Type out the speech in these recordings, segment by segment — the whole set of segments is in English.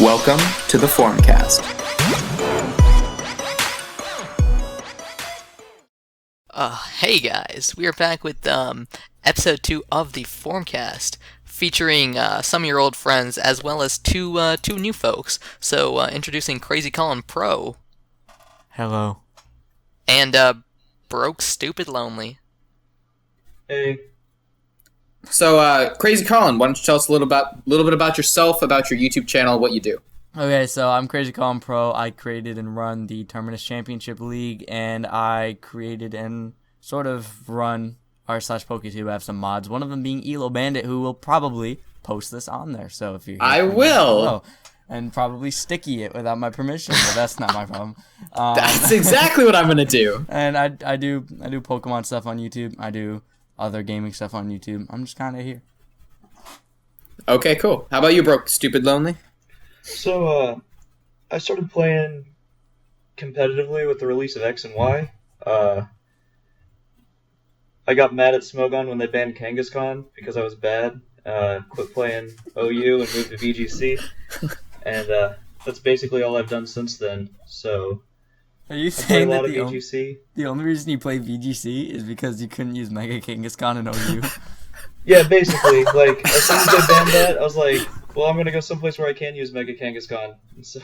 Welcome to the FormCast. Hey guys, we are back with episode 2 of the FormCast, featuring some of your old friends as well as two new folks. So introducing CrazyColinPro Hello. and BrokeStupidLonely. Hey. So, Crazy Colin, why don't you tell us a little bit about yourself, about your YouTube channel, what you do? Okay, so I'm CrazyColinPro. I created and run the Terminus Championship League, and I created and sort of run r/PokeTube. I have some mods, one of them being Elo Bandit, who will probably post this on there. So if you I will! hello, and probably sticky it without my permission, but that's not my problem. That's exactly what I'm going to do. And I do Pokemon stuff on YouTube. I do other gaming stuff on YouTube. I'm just kind of here. Okay, cool. How about you, BrokeStupidLonely? So, I started playing competitively with the release of X and Y. I got mad at Smogon when they banned Kangaskhan because I was bad. Quit playing OU and moved to VGC. And that's basically all I've done since then. So, Are you I play a saying lot that of VGC. the only reason you play VGC is because you couldn't use Mega Kangaskhan in OU? Yeah, basically. Like, as soon as they banned that, I was like, well, I'm going to go someplace where I can use Mega Kangaskhan. And so,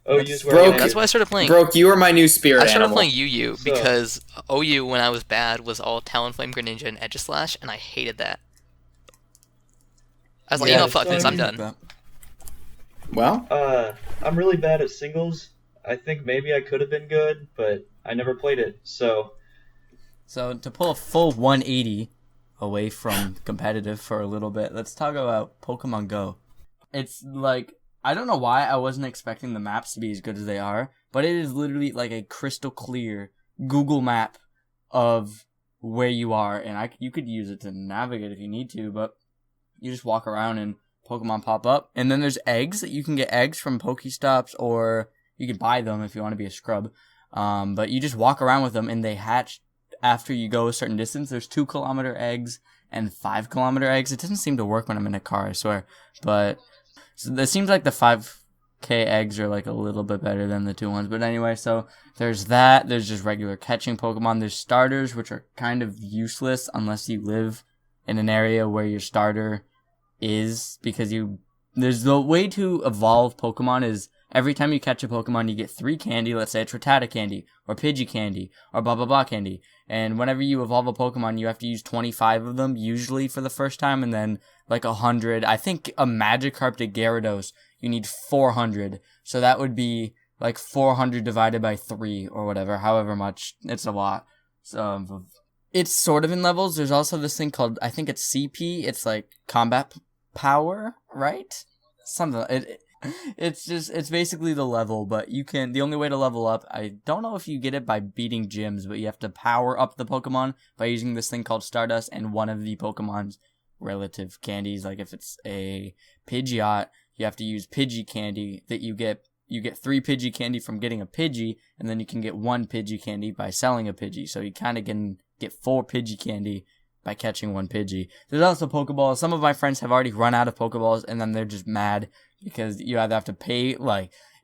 OU's where Broke. I That's why I started playing. Broke, you are my new spirit I started animal. playing UU So- because OU, when I was bad, was all Talonflame, Greninja, and Edgeslash, and I hated that. I was like, Yeah, you know, it's fuck this, I'm fine. done. Well, I'm really bad at singles. I think maybe I could have been good, but I never played it. So, So to pull a full 180 away from competitive for a little bit, let's talk about Pokemon Go. It's like, I don't know why I wasn't expecting the maps to be as good as they are, but it is literally like a crystal clear Google map of where you are, and you could use it to navigate if you need to, but you just walk around and Pokemon pop up. And then there's eggs that you can get eggs from Pokestops, or you can buy them if you want to be a scrub. But you just walk around with them and they hatch after you go a certain distance. There's 2-kilometer eggs and 5-kilometer eggs. It doesn't seem to work when I'm in a car, I swear. But so it seems like the 5K eggs are like a little bit better than the 2 ones. But anyway, so there's that. There's just regular catching Pokemon. There's starters, which are kind of useless unless you live in an area where your starter is, because there's the way to evolve Pokemon is every time you catch a Pokemon, you get 3 candy. Let's say it's Rattata candy, or Pidgey candy, or blah blah blah candy. And whenever you evolve a Pokemon, you have to use 25 of them, usually for the first time, and then like 100. I think a Magikarp to Gyarados, you need 400. So that would be like 400 divided by 3, or whatever, however much. It's a lot. So it's sort of in levels. There's also this thing called, I think it's CP. It's like combat power, right? Something. It's basically the level, but the only way to level up, I don't know if you get it by beating gyms, but you have to power up the Pokemon by using this thing called Stardust and one of the Pokemon's relative candies. Like if it's a Pidgeot, you have to use Pidgey candy that you get 3 Pidgey candy from getting a Pidgey, and then you can get 1 Pidgey candy by selling a Pidgey. So you kind of can get 4 Pidgey candy by catching 1 Pidgey. There's also Pokeballs. Some of my friends have already run out of Pokeballs, and then they're just mad because you either have to pay,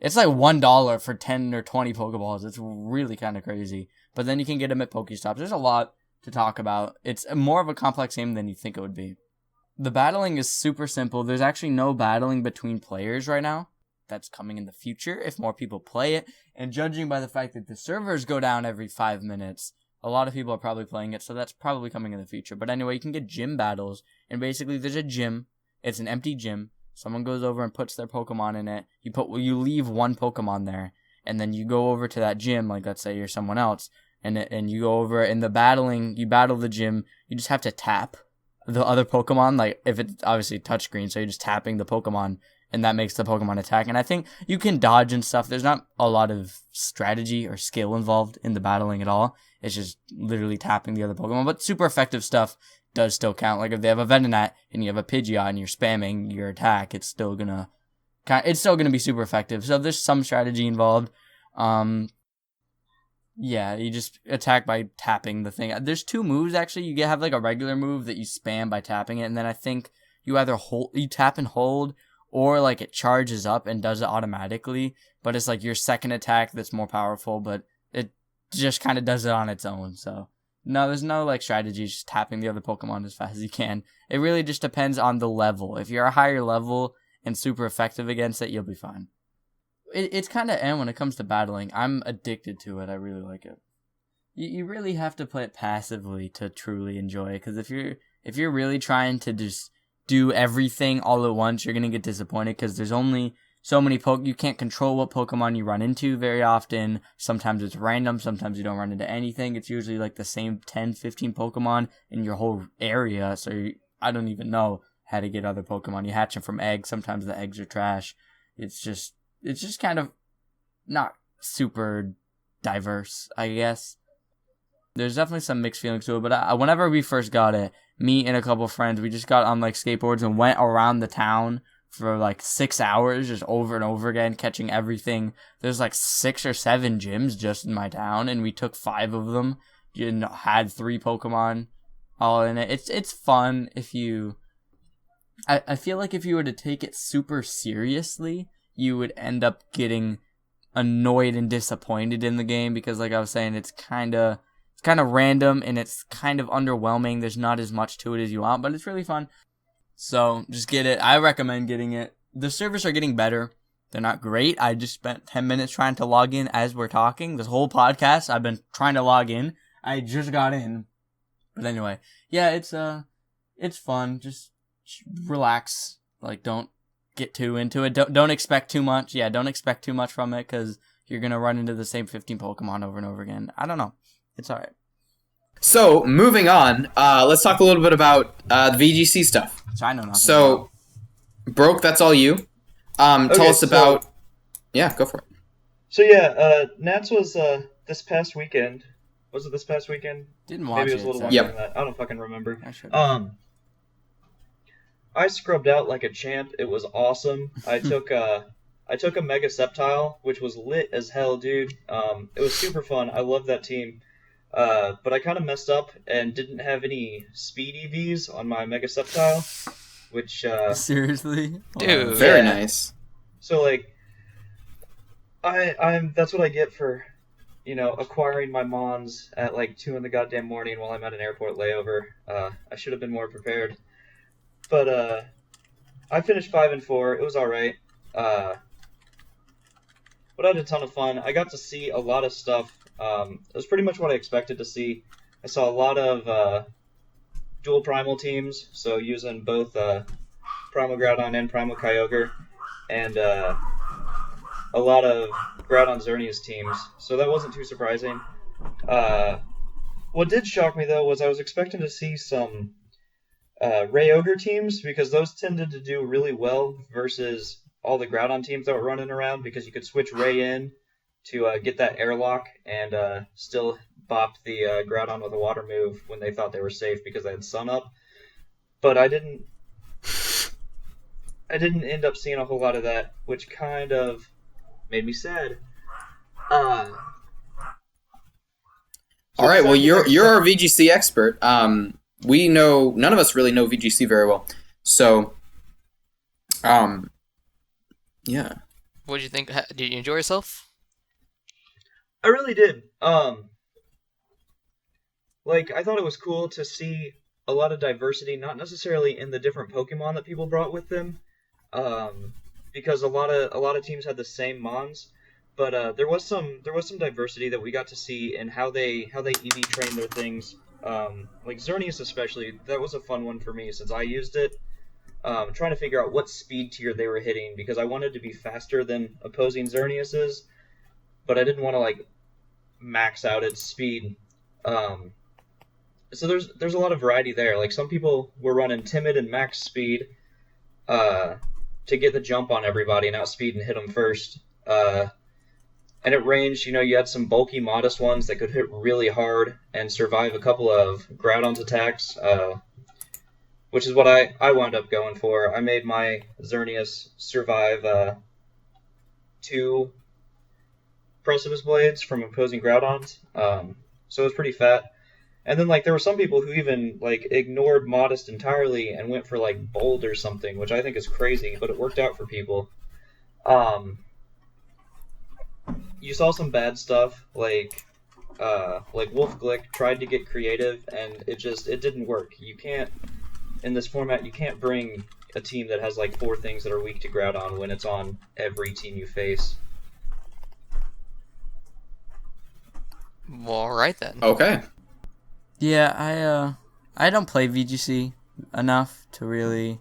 it's like $1 for 10 or 20 Pokeballs. It's really kind of crazy. But then you can get them at Pokestops. There's a lot to talk about. It's more of a complex game than you think it would be. The battling is super simple. There's actually no battling between players right now. That's coming in the future if more people play it. And judging by the fact that the servers go down every 5 minutes, a lot of people are probably playing it, so that's probably coming in the future. But anyway, you can get gym battles, and basically there's a gym. It's an empty gym. Someone goes over and puts their Pokemon in it. You leave 1 Pokemon there, and then you go over to that gym, like let's say you're someone else, and you go over in the battling. You battle the gym. You just have to tap the other Pokemon, like if it's obviously touchscreen, so you're just tapping the Pokemon, and that makes the Pokemon attack. And I think you can dodge and stuff. There's not a lot of strategy or skill involved in the battling at all. It's just literally tapping the other Pokemon. But super effective stuff does still count. Like if they have a Venonat and you have a Pidgeot and you're spamming your attack, it's still gonna be super effective. So there's some strategy involved. Yeah, you just attack by tapping the thing. There's 2 moves actually. You have like a regular move that you spam by tapping it, and then I think you either you tap and hold, or like it charges up and does it automatically, but it's like your second attack that's more powerful, but it just kind of does it on its own. So no, there's no like strategy, just tapping the other Pokemon as fast as you can. It really just depends on the level. If you're a higher level and super effective against it, you'll be fine. It's kind of when it comes to battling. I'm addicted to it. I really like it. You really have to play it passively to truly enjoy it, because if you're really trying to just do everything all at once, you're gonna get disappointed, because there's only so many you can't control what Pokemon you run into very often. Sometimes it's random, sometimes you don't run into anything. It's usually like the same 10, 15 Pokemon in your whole area, so I don't even know how to get other Pokemon. You hatch them from eggs, sometimes the eggs are trash. It's just kind of not super diverse, I guess. There's definitely some mixed feelings to it, but whenever we first got it, me and a couple of friends, we just got on like skateboards and went around the town for like 6 hours, just over and over again, catching everything. There's like 6 or 7 gyms just in my town, and we took 5 of them and had 3 Pokemon all in it. It's fun if you... I feel like if you were to take it super seriously, you would end up getting annoyed and disappointed in the game, because like I was saying, it's kind of random and it's kind of underwhelming. There's not as much to it as you want, but it's really fun. So just get it. I recommend getting it. The servers are getting better. They're not great. I just spent 10 minutes trying to log in as we're talking. This whole podcast, I've been trying to log in. I just got in. But anyway, yeah, it's fun. Just relax. Like, don't get too into it. Don't expect too much. Yeah, don't expect too much from it, because you're going to run into the same 15 Pokemon over and over again. I don't know. It's alright. So, moving on, let's talk a little bit about the VGC stuff. So I know nothing. So, Broke, that's all you. Tell us about... Yeah, go for it. So yeah, Nats was this past weekend. Was it this past weekend? Didn't watch it. Maybe it was a little longer than that. I don't fucking remember. I should. I scrubbed out like a champ. It was awesome. I took a Mega Sceptile, which was lit as hell, dude. It was super fun. I love that team. But I kind of messed up and didn't have any speed EVs on my Mega Sceptile, which Seriously? Dude. Very nice. So like, I'm that's what I get for, acquiring my Mons at like 2 in the goddamn morning while I'm at an airport layover. I should have been more prepared. But I finished 5-4. It was all right. But I had a ton of fun. I got to see a lot of stuff. It was pretty much what I expected to see. I saw a lot of dual primal teams, so using both Primal Groudon and Primal Kyogre, and a lot of Groudon Xerneas teams, so that wasn't too surprising. What did shock me, though, was I was expecting to see some Ray Ogre teams, because those tended to do really well versus all the Groudon teams that were running around, because you could switch Ray in to get that airlock and still bop the Groudon with a water move when they thought they were safe because they had Sun Up. But I didn't end up seeing a whole lot of that, which kind of made me sad. All right, well, you're our VGC expert. We know, none of us really know VGC very well, so yeah. What did you think? Did you enjoy yourself? I really did. I thought it was cool to see a lot of diversity, not necessarily in the different Pokemon that people brought with them, because a lot of teams had the same Mons, but there was some diversity that we got to see in how they EV train their things. Like Xerneas especially, that was a fun one for me since I used it. Trying to figure out what speed tier they were hitting, because I wanted to be faster than opposing Xerneas's, but I didn't want to max out its speed. So there's a lot of variety there. Like, some people were running timid and max speed to get the jump on everybody and outspeed and hit them first. And at range, you had some bulky, modest ones that could hit really hard and survive a couple of Groudon's attacks, which is what I wound up going for. I made my Xerneas survive 2 Precipice Blades from opposing Groudons, so it was pretty fat. And then like there were some people who even like ignored modest entirely and went for like bold or something, which I think is crazy, but it worked out for people. You saw some bad stuff, like Wolf Glick tried to get creative, and it didn't work. You can't, in this format, you can't bring a team that has like 4 things that are weak to Groudon when it's on every team you face. Well, alright then. Okay. Yeah, I don't play VGC enough to really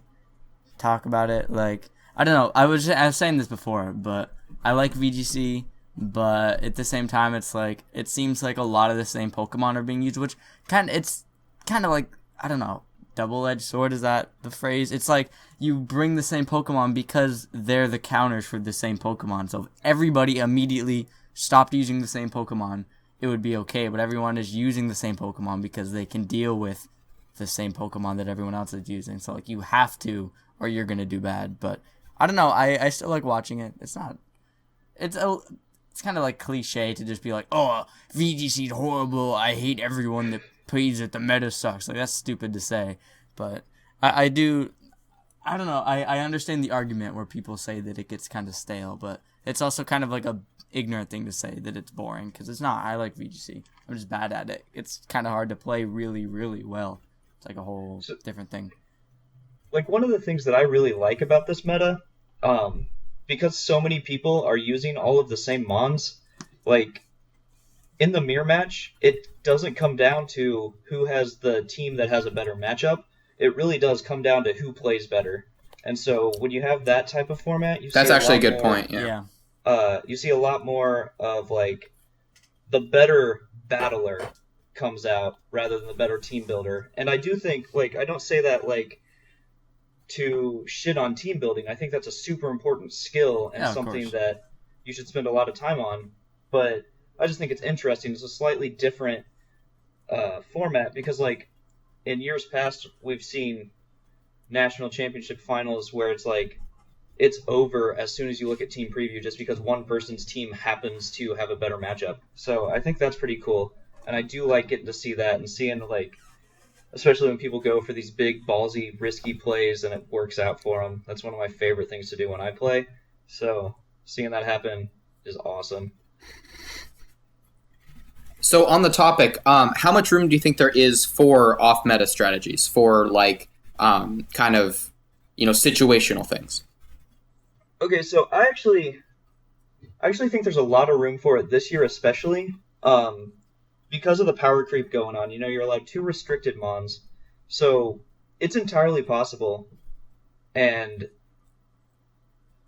talk about it. Like, I don't know. I was saying this before, but I like VGC, but at the same time, it's like it seems like a lot of the same Pokemon are being used, which it's kind of like, I don't know, double-edged sword. Is that the phrase? It's like you bring the same Pokemon because they're the counters for the same Pokemon. So if everybody immediately stopped using the same Pokemon, it would be okay, but everyone is using the same Pokemon because they can deal with the same Pokemon that everyone else is using. So, like, you have to, or you're going to do bad. But, I don't know, I still like watching it. It's kind of, like, cliche to just be like, oh, VGC's horrible, I hate everyone that plays it, the meta sucks. Like, that's stupid to say. But, I don't know, I understand the argument where people say that it gets kind of stale, but it's also kind of like a ignorant thing to say that it's boring, because it's not. I like VGC. I'm just bad at it. It's kind of hard to play really, really well. It's like a whole different thing. Like, one of the things that I really like about this meta, because so many people are using all of the same mons, like, in the mirror match, it doesn't come down to who has the team that has a better matchup. It really does come down to who plays better. And so when you have that type of format, that's actually a good point. Yeah. You see a lot more of, like, the better battler comes out rather than the better team builder. And I do think, like, I don't say that, like, to shit on team building. I think that's a super important skill and something that you should spend a lot of time on. But I just think it's interesting. It's a slightly different format because, like, in years past, we've seen national championship finals where it's like, it's over as soon as you look at team preview just because one person's team happens to have a better matchup. So I think that's pretty cool. And I do like getting to see that and seeing, like, especially when people go for these big, ballsy, risky plays and it works out for them. That's one of my favorite things to do when I play. So seeing that happen is awesome. So on the topic, how much room do you think there is for off-meta strategies, for, like, kind of, situational things? Okay, so I actually think there's a lot of room for it this year, especially because of the power creep going on. You're allowed 2 restricted mons, so it's entirely possible, since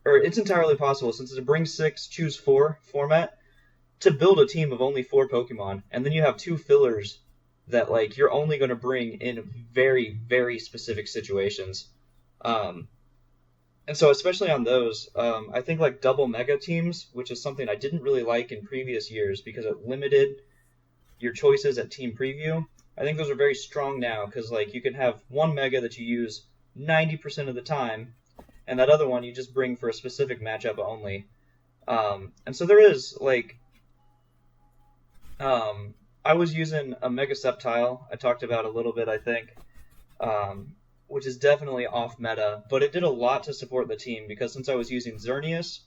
it's a bring 6, choose 4 format, to build a team of only 4 Pokemon, and then you have 2 fillers that, like, you're only going to bring in very, very specific situations. And so especially on those, I think like double mega teams, which is something I didn't really like in previous years because it limited your choices at team preview. I think those are very strong now because, like, you can have one mega that you use 90% of the time, and that other one you just bring for a specific matchup only. And so there is, like, I was using a Mega Sceptile, I talked about a little bit, I think, which is definitely off meta, but it did a lot to support the team because since I was using Xerneas,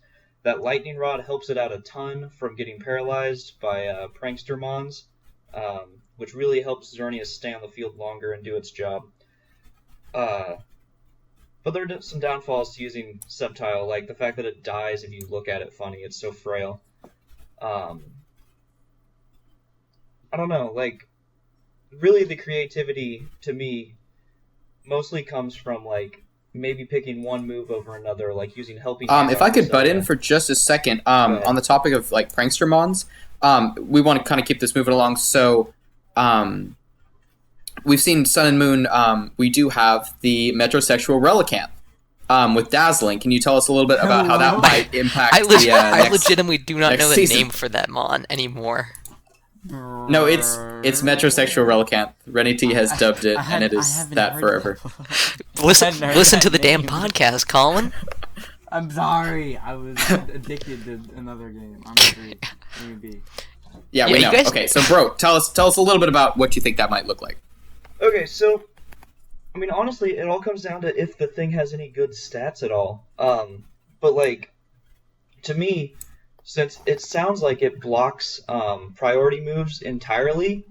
that Lightning Rod helps it out a ton from getting paralyzed by Prankster Mons, which really helps Xerneas stay on the field longer and do its job. But there are some downfalls to using Sceptile, like the fact that it dies if you look at it funny, it's so frail. I don't know, like, really the creativity, to me, mostly comes from, like, maybe picking one move over another, like using helping hand. If I could butt in for just a second, on the topic of, like, Prankster Mons, we want to kind of keep this moving along, so, we've seen Sun and Moon, we do have the Metrosexual Relicanth, with Dazzling. Can you tell us a little bit about how that might impact I legitimately do not know the season. name for that mon anymore. No, it's Metrosexual Relicanth. Renny T has dubbed it, and it is that forever. Listen to the damn podcast, Colin. I'm sorry. I was addicted to another game. I'm sorry. Maybe. Yeah, Yeah, we you know. guys- Okay, so bro, tell us a little bit about what you think that might look like. Okay, so I mean, honestly, it all comes down to if the thing has any good stats at all. But like, to me, since it sounds like it blocks priority moves entirely,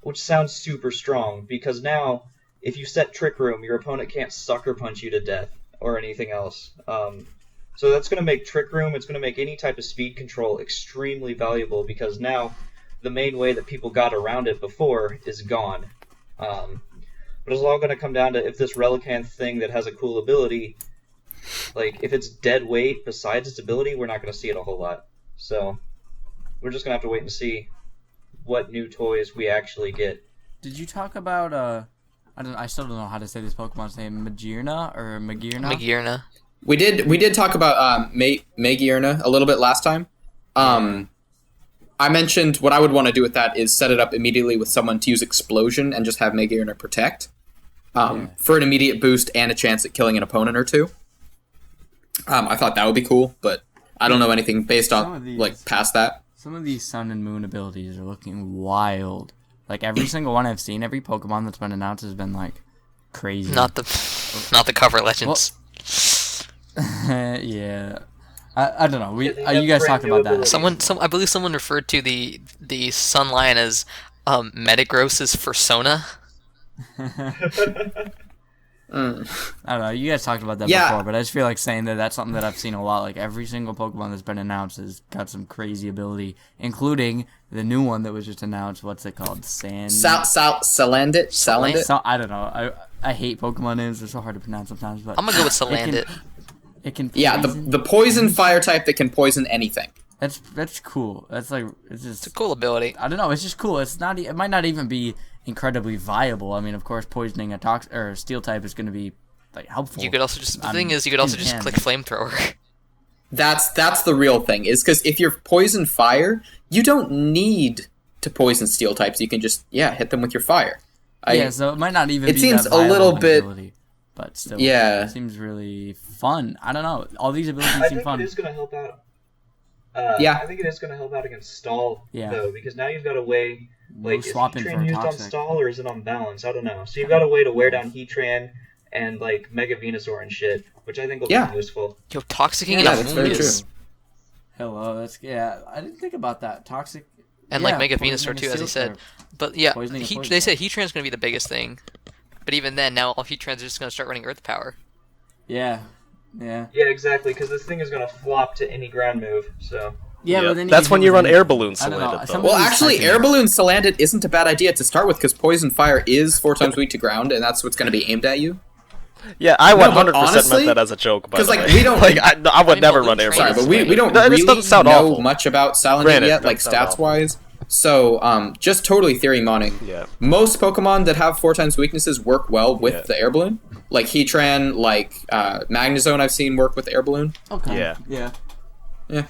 which sounds super strong, because now if you set Trick Room, your opponent can't sucker punch you to death or anything else. So that's going to make Trick Room, it's going to make any type of speed control extremely valuable, because now the main way that people got around it before is gone. But it's all going to come down to if this Relicanth thing that has a cool ability, like, if it's dead weight besides its ability, we're not going to see it a whole lot. So, we're just going to have to wait and see what new toys we actually get. Did you talk about, I still don't know how to say this Pokemon's name, Magearna or Magearna? Magearna. We did talk about Magearna a little bit last time. I mentioned what I would want to do with that is set it up immediately with someone to use Explosion and just have Magearna protect for an immediate boost and a chance at killing an opponent or two. I thought that would be cool, but I don't know anything based on like past that. Some of these Sun and Moon abilities are looking wild. Like every single one I've seen, every Pokemon that's been announced has been like crazy. Not the cover legends. Well, yeah. I don't know. Yeah, You guys talked about that. I believe someone referred to the Sun Lion as Metagross's Fursona. I don't know. You guys talked about that before, but I just feel like saying that that's something that I've seen a lot. Like every single Pokemon that's been announced has got some crazy ability, including the new one that was just announced. What's it called? Salandit? So, I don't know. I hate Pokemon names. They're so hard to pronounce sometimes. But I'm gonna go with Salandit. It can Yeah, the poison fire type that can poison anything. That's cool. That's like It's a cool ability. I don't know. It's just cool. It's not. It might not even be incredibly viable. I mean, of course, poisoning a steel type is going to be like helpful. You could also just click flamethrower. That's the real thing, is because if you're poison fire, you don't need to poison steel types. You can just hit them with your fire. So it might not even. It be seems that a little bit. ability, but still, it seems really fun. I don't know. All these abilities I seem think fun. it is going to help out. Yeah. I think it is going to help out against stall, Yeah. though, because now you've got a way. Like, is swapping for Heatran a used on Toxic. stall or is it on balance? I don't know. So you've got a way to wear down Heatran and like Mega Venusaur and shit, which I think will be useful. Yo, Toxicking Yeah, in that's a very moon is... true. Hello. I didn't think about that. Toxic. And yeah, like Mega poisoning Venusaur a too, as steel he said. type. But yeah, Poisoning a poison they said type. Heatran's gonna be the biggest thing. But even then, now all Heatrans are just gonna start running Earth Power. Yeah. Yeah, exactly, because this thing is going to flop to any ground move, so... Yeah, Yeah, but then that's when you run Air Balloon I don't know, Salandit, though. some- Well, These actually, typing- Air Balloon Salandit isn't a bad idea to start with, because poison fire is 4 times weak to ground, and that's what's going to be aimed at you. Yeah, I No, 100% but honestly, meant that as a joke, by 'cause, the like, way. we don't- like, I would mean, never Balloon run Air Train Sorry, Balloon but we don't That- this really doesn't sound know awful. much about Salandit Granted, yet, it like doesn't sound stats-wise. So, just totally theory modding. Yeah. Most Pokemon that have 4 times weaknesses work well with Yeah. the Air Balloon. Like Heatran, like Magnezone I've seen work with Air Balloon. Okay. Yeah. Yeah. Yeah.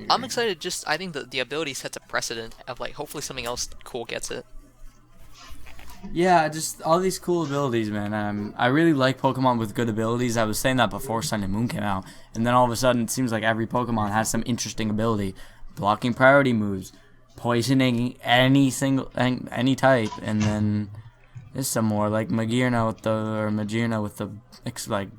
I'm excited. I think the ability sets a precedent of like hopefully something else cool gets it. Yeah, just all these cool abilities, man. I really like Pokemon with good abilities. I was saying that before Sun and Moon came out, and then all of a sudden it seems like every Pokemon has some interesting ability, blocking priority moves, poisoning any type, and then there's some more like Magearna with the like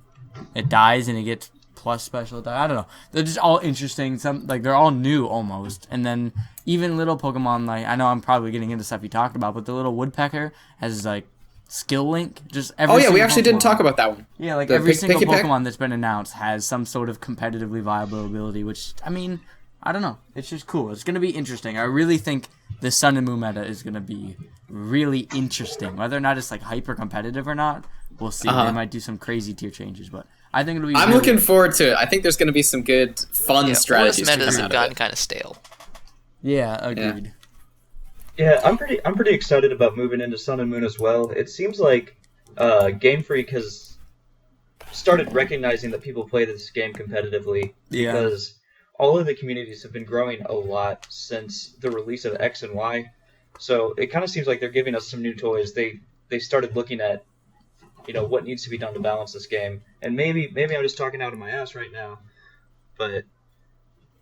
it dies and it gets plus special attack. I don't know. They're just all interesting. Some like they're all new almost. And then even little Pokemon, like I know I'm probably getting into stuff you talked about, but the little Woodpecker has like skill link. Just every Oh yeah, we single actually didn't Pokemon. talk about that one. Yeah, like The every single Picky Peck? Pokemon that's been announced has some sort of competitively viable ability, which I mean, I don't know. It's just cool. It's gonna be interesting. I really think the Sun and Moon meta is gonna be really interesting. Whether or not it's like hyper competitive or not, we'll see. They might do some crazy tier changes, but I think it'll be. I'm really looking forward to it. I think there's going to be some good, fun Yeah, strategies to metas come have out gotten of it. kind of stale. Yeah, agreed. Yeah, I'm pretty excited about moving into Sun and Moon as well. It seems like Game Freak has started recognizing that people play this game competitively Yeah. because all of the communities have been growing a lot since the release of X and Y. So it kind of seems like they're giving us some new toys. They started looking at what needs to be done to balance this game. And maybe I'm just talking out of my ass right now, but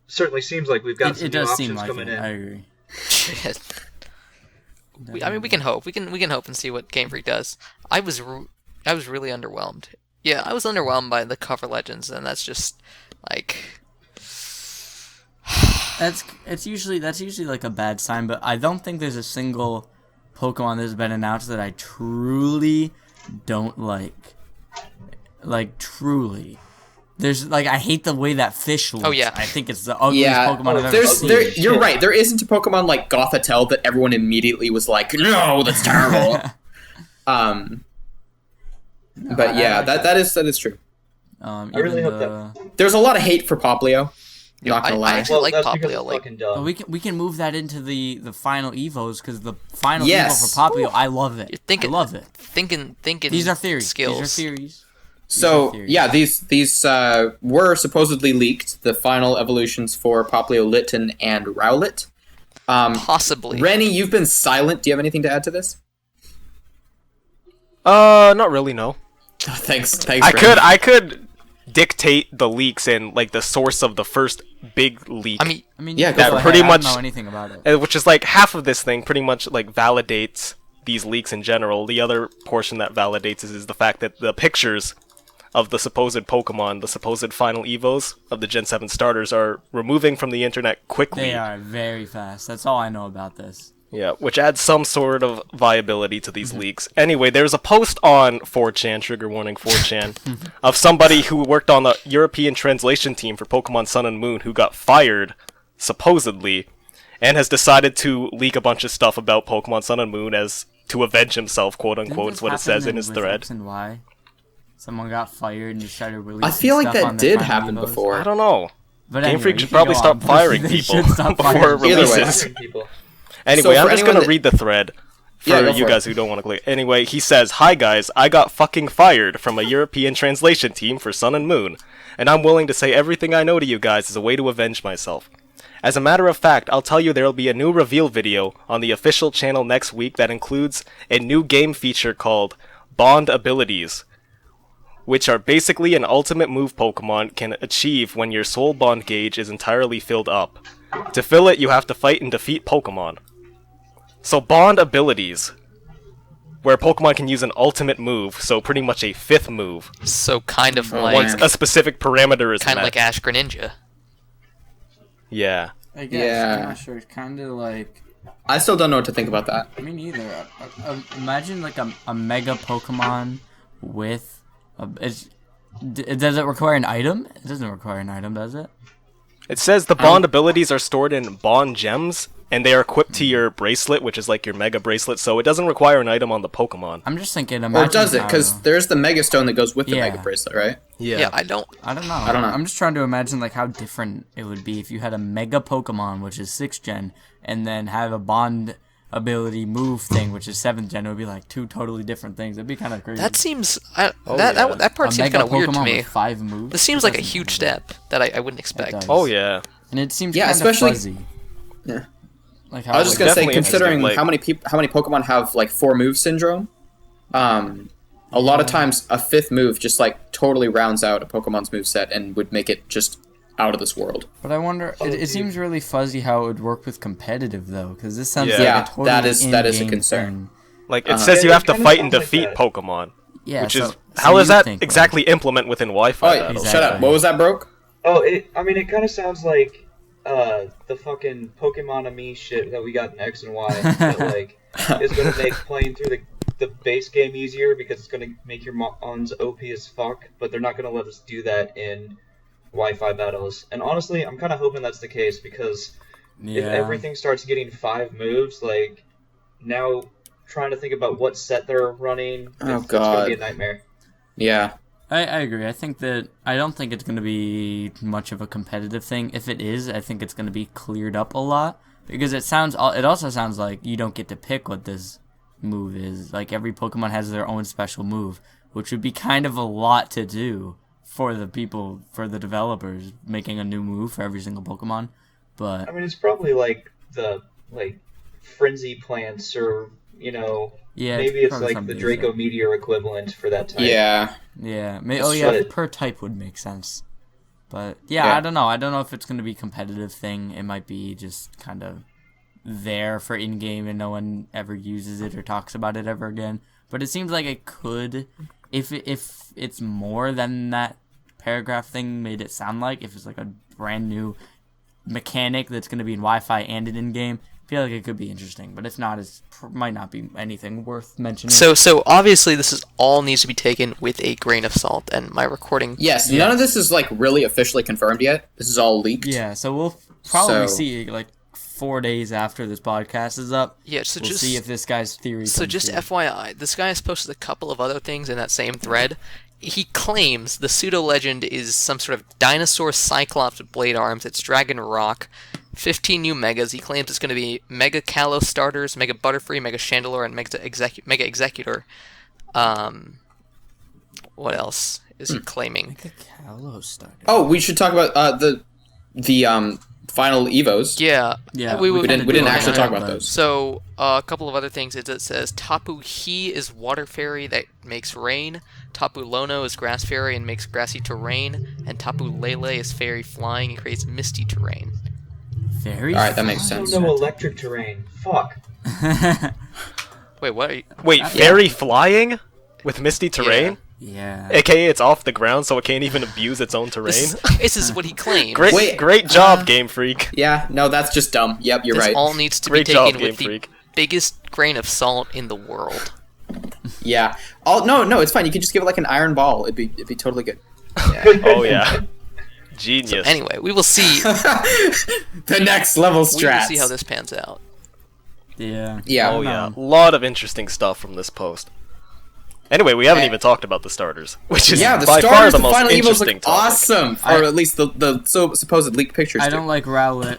certainly seems like we've got some It new does options seem like coming it. in. I agree. I mean, we can hope. We can hope and see what Game Freak does. I was really underwhelmed. Yeah, I was underwhelmed by the cover legends, and that's just like That's usually like a bad sign, but I don't think there's a single Pokemon that's been announced that I truly don't like. Like truly. There's like I hate the way that fish looks. Oh, yeah. I think it's the ugliest Pokemon I've ever there's seen. you're right. There isn't a Pokemon like Gothitelle that everyone immediately was like, no, that's terrible. But yeah, that is true. I really hope that. There's a lot of hate for Poplio. Not gonna I lie. actually like that's because Poplio. it's Like, fucking dumb. we can move that into the final Evos because the final Yes. Evo for Poplio, I love it. You're thinking- I love it. thinking. These are theories. Skills. These are theories. So theories. yeah, these were supposedly leaked. The final evolutions for Poplio, Litten, and Rowlet. Possibly. Renny, you've been silent. Do you have anything to add to this? Not really, no. Thanks. I could dictate the leaks and like the source of the first big leak. I mean, Yeah, go that for it. pretty I much don't know anything about it. which is like half of this thing pretty much like validates these leaks in general. The other portion that validates is the fact that the pictures of the supposed Pokemon, the supposed final Evos of the Gen 7 starters are removing from the internet quickly. They are very fast. That's all I know about this. Yeah, which adds some sort of viability to these leaks. Anyway, there's a post on 4chan, trigger warning 4chan, of somebody who worked on the European translation team for Pokemon Sun and Moon who got fired, supposedly, and has decided to leak a bunch of stuff about Pokemon Sun and Moon as to avenge himself, quote Didn't unquote, this is what it happen says in his with thread. X and Y? Someone got fired and just started releasing I feel like stuff that on their did final happen Evos. before. I don't know. But Game anyway, Freak you should can probably go stop on. firing They people should stop before firing it people. Either way. releases. People. Anyway, So I'm for just gonna anyone that- read the thread for Yeah, go you for guys it. who don't want to click. Anyway, he says, "Hi guys, I got fucking fired from a European translation team for Sun and Moon, and I'm willing to say everything I know to you guys as a way to avenge myself. As a matter of fact, I'll tell you there'll be a new reveal video on the official channel next week that includes a new game feature called Bond Abilities, which are basically an ultimate move Pokemon can achieve when your soul bond gauge is entirely filled up. To fill it, you have to fight and defeat Pokemon. So Bond Abilities, where Pokemon can use an ultimate move, so pretty much a fifth move, So kind of Oh, like once a specific parameter is kind of met. like Ash Greninja. Yeah. I guess. Yeah. I'm not sure. It's kind of like. I still don't know what to think about that. Me neither. Imagine like a mega Pokemon with. Does it require an item? It doesn't require an item, does it? It says the Bond abilities are stored in Bond Gems, and they are equipped to your bracelet, which is like your Mega Bracelet, so it doesn't require an item on the Pokemon. I'm just thinking. Or Imagine does it? how- Because there's the Mega Stone that goes with the Yeah. Mega Bracelet, right? Yeah, I don't. I don't know. I don't know. I'm just trying to imagine like how different it would be if you had a mega Pokemon, which is 6th gen, and then have a Bond ability move thing, which is 7th gen. It would be like two totally different things. It'd be kind of crazy. That seems. yeah. That part a seems mega kind of weird to Pokemon me. with 5 moves. This seems like a huge step that I wouldn't expect. does. Oh yeah. And it seems Yeah, kind especially- of fuzzy. Yeah. Like how I was just gonna say, definitely considering interesting, how many Pokemon have like 4 move syndrome, a lot of times a 5th move just like totally rounds out a Pokemon's moveset and would make it just out of this world. But I wonder. It seems really fuzzy how it would work with competitive though, because this sounds Yeah. like Yeah, a totally that is a in-game concern. thing. Like it says Yeah, you it have to kinda fight and sounds like defeat that. Pokemon, Yeah. which so, is so how you does that think, exactly implement within Wi-Fi? Oh, yeah. battles? Shut up. What was that, Broke? Oh, it kind of sounds like the fucking Pokemon-Ami shit that we got in X and Y that, like, is going to make playing through the base game easier because it's going to make your Mons OP as fuck, but they're not going to let us do that in Wi-Fi battles. And honestly, I'm kind of hoping that's the case because if everything starts getting 5 moves, like, now trying to think about what set they're running, Oh, it's going to God. be a nightmare. I Yeah. agree. I don't think it's going to be much of a competitive thing. If it is, I think it's going to be cleared up a lot because it also sounds like you don't get to pick what this move is. Like every Pokemon has their own special move, which would be kind of a lot to do for the developers making a new move for every single Pokemon. But I mean, it's probably like the frenzy plants or yeah, maybe it's probably like something the to Draco say. Meteor equivalent for that type. Yeah. Yeah. But- Per type would make sense. But yeah, I don't know. I don't know if it's going to be a competitive thing. It might be just kind of there for in-game and no one ever uses it or talks about it ever again. But it seems like it could, if it's more than that paragraph thing made it sound like, if it's like a brand new mechanic that's going to be in Wi-Fi and in-game, I feel like it could be interesting. But if not, it might not be anything worth mentioning. So obviously this is all needs to be taken with a grain of salt, and my recording... Yes, none of this is, like, really officially confirmed yet. This is all leaked. Yeah, so we'll probably see, like, 4 days after this podcast is up. Yeah, so we'll see if this guy's theory So comes just true. FYI, this guy has posted a couple of other things in that same thread. He claims the pseudo-legend is some sort of dinosaur cyclops with blade arms. It's Dragon Rock. 15 new megas. He claims it's going to be Mega Kalos starters, Mega Butterfree, Mega Chandelure, and Mega Executor. What else is he claiming? Mega Kalos starter. Oh, we should talk about the final Evos. Yeah. We didn't actually talk about those. So, a couple of other things. It says Tapu He is Water Fairy that makes rain. Tapu Lono is Grass Fairy and makes grassy terrain. And Tapu Lele is Fairy Flying and creates misty terrain. Very Alright, that makes I sense. don't know electric terrain. Fuck. Wait, what are you... Wait, fairy flying with misty terrain? Yeah. AKA it's off the ground, so it can't even abuse its own terrain. This is what he claims. Great job, Game Freak. Yeah, no, that's just dumb. Yep, you're This right. all needs to Great be job, taken Game with the Freak. biggest grain of salt in the world. Yeah. No, it's fine. You can just give it like an iron ball. It'd be totally good. Oh yeah. Genius. So anyway, we will see. The next level We will strats. see how this pans out. Yeah. Yeah. Oh yeah. A lot of interesting stuff from this post. Anyway, we haven't even talked about the starters, which is the by far starters, the the most final Evos interesting look topic. awesome, or at least the supposed leaked pictures. I do. don't like Rowlet.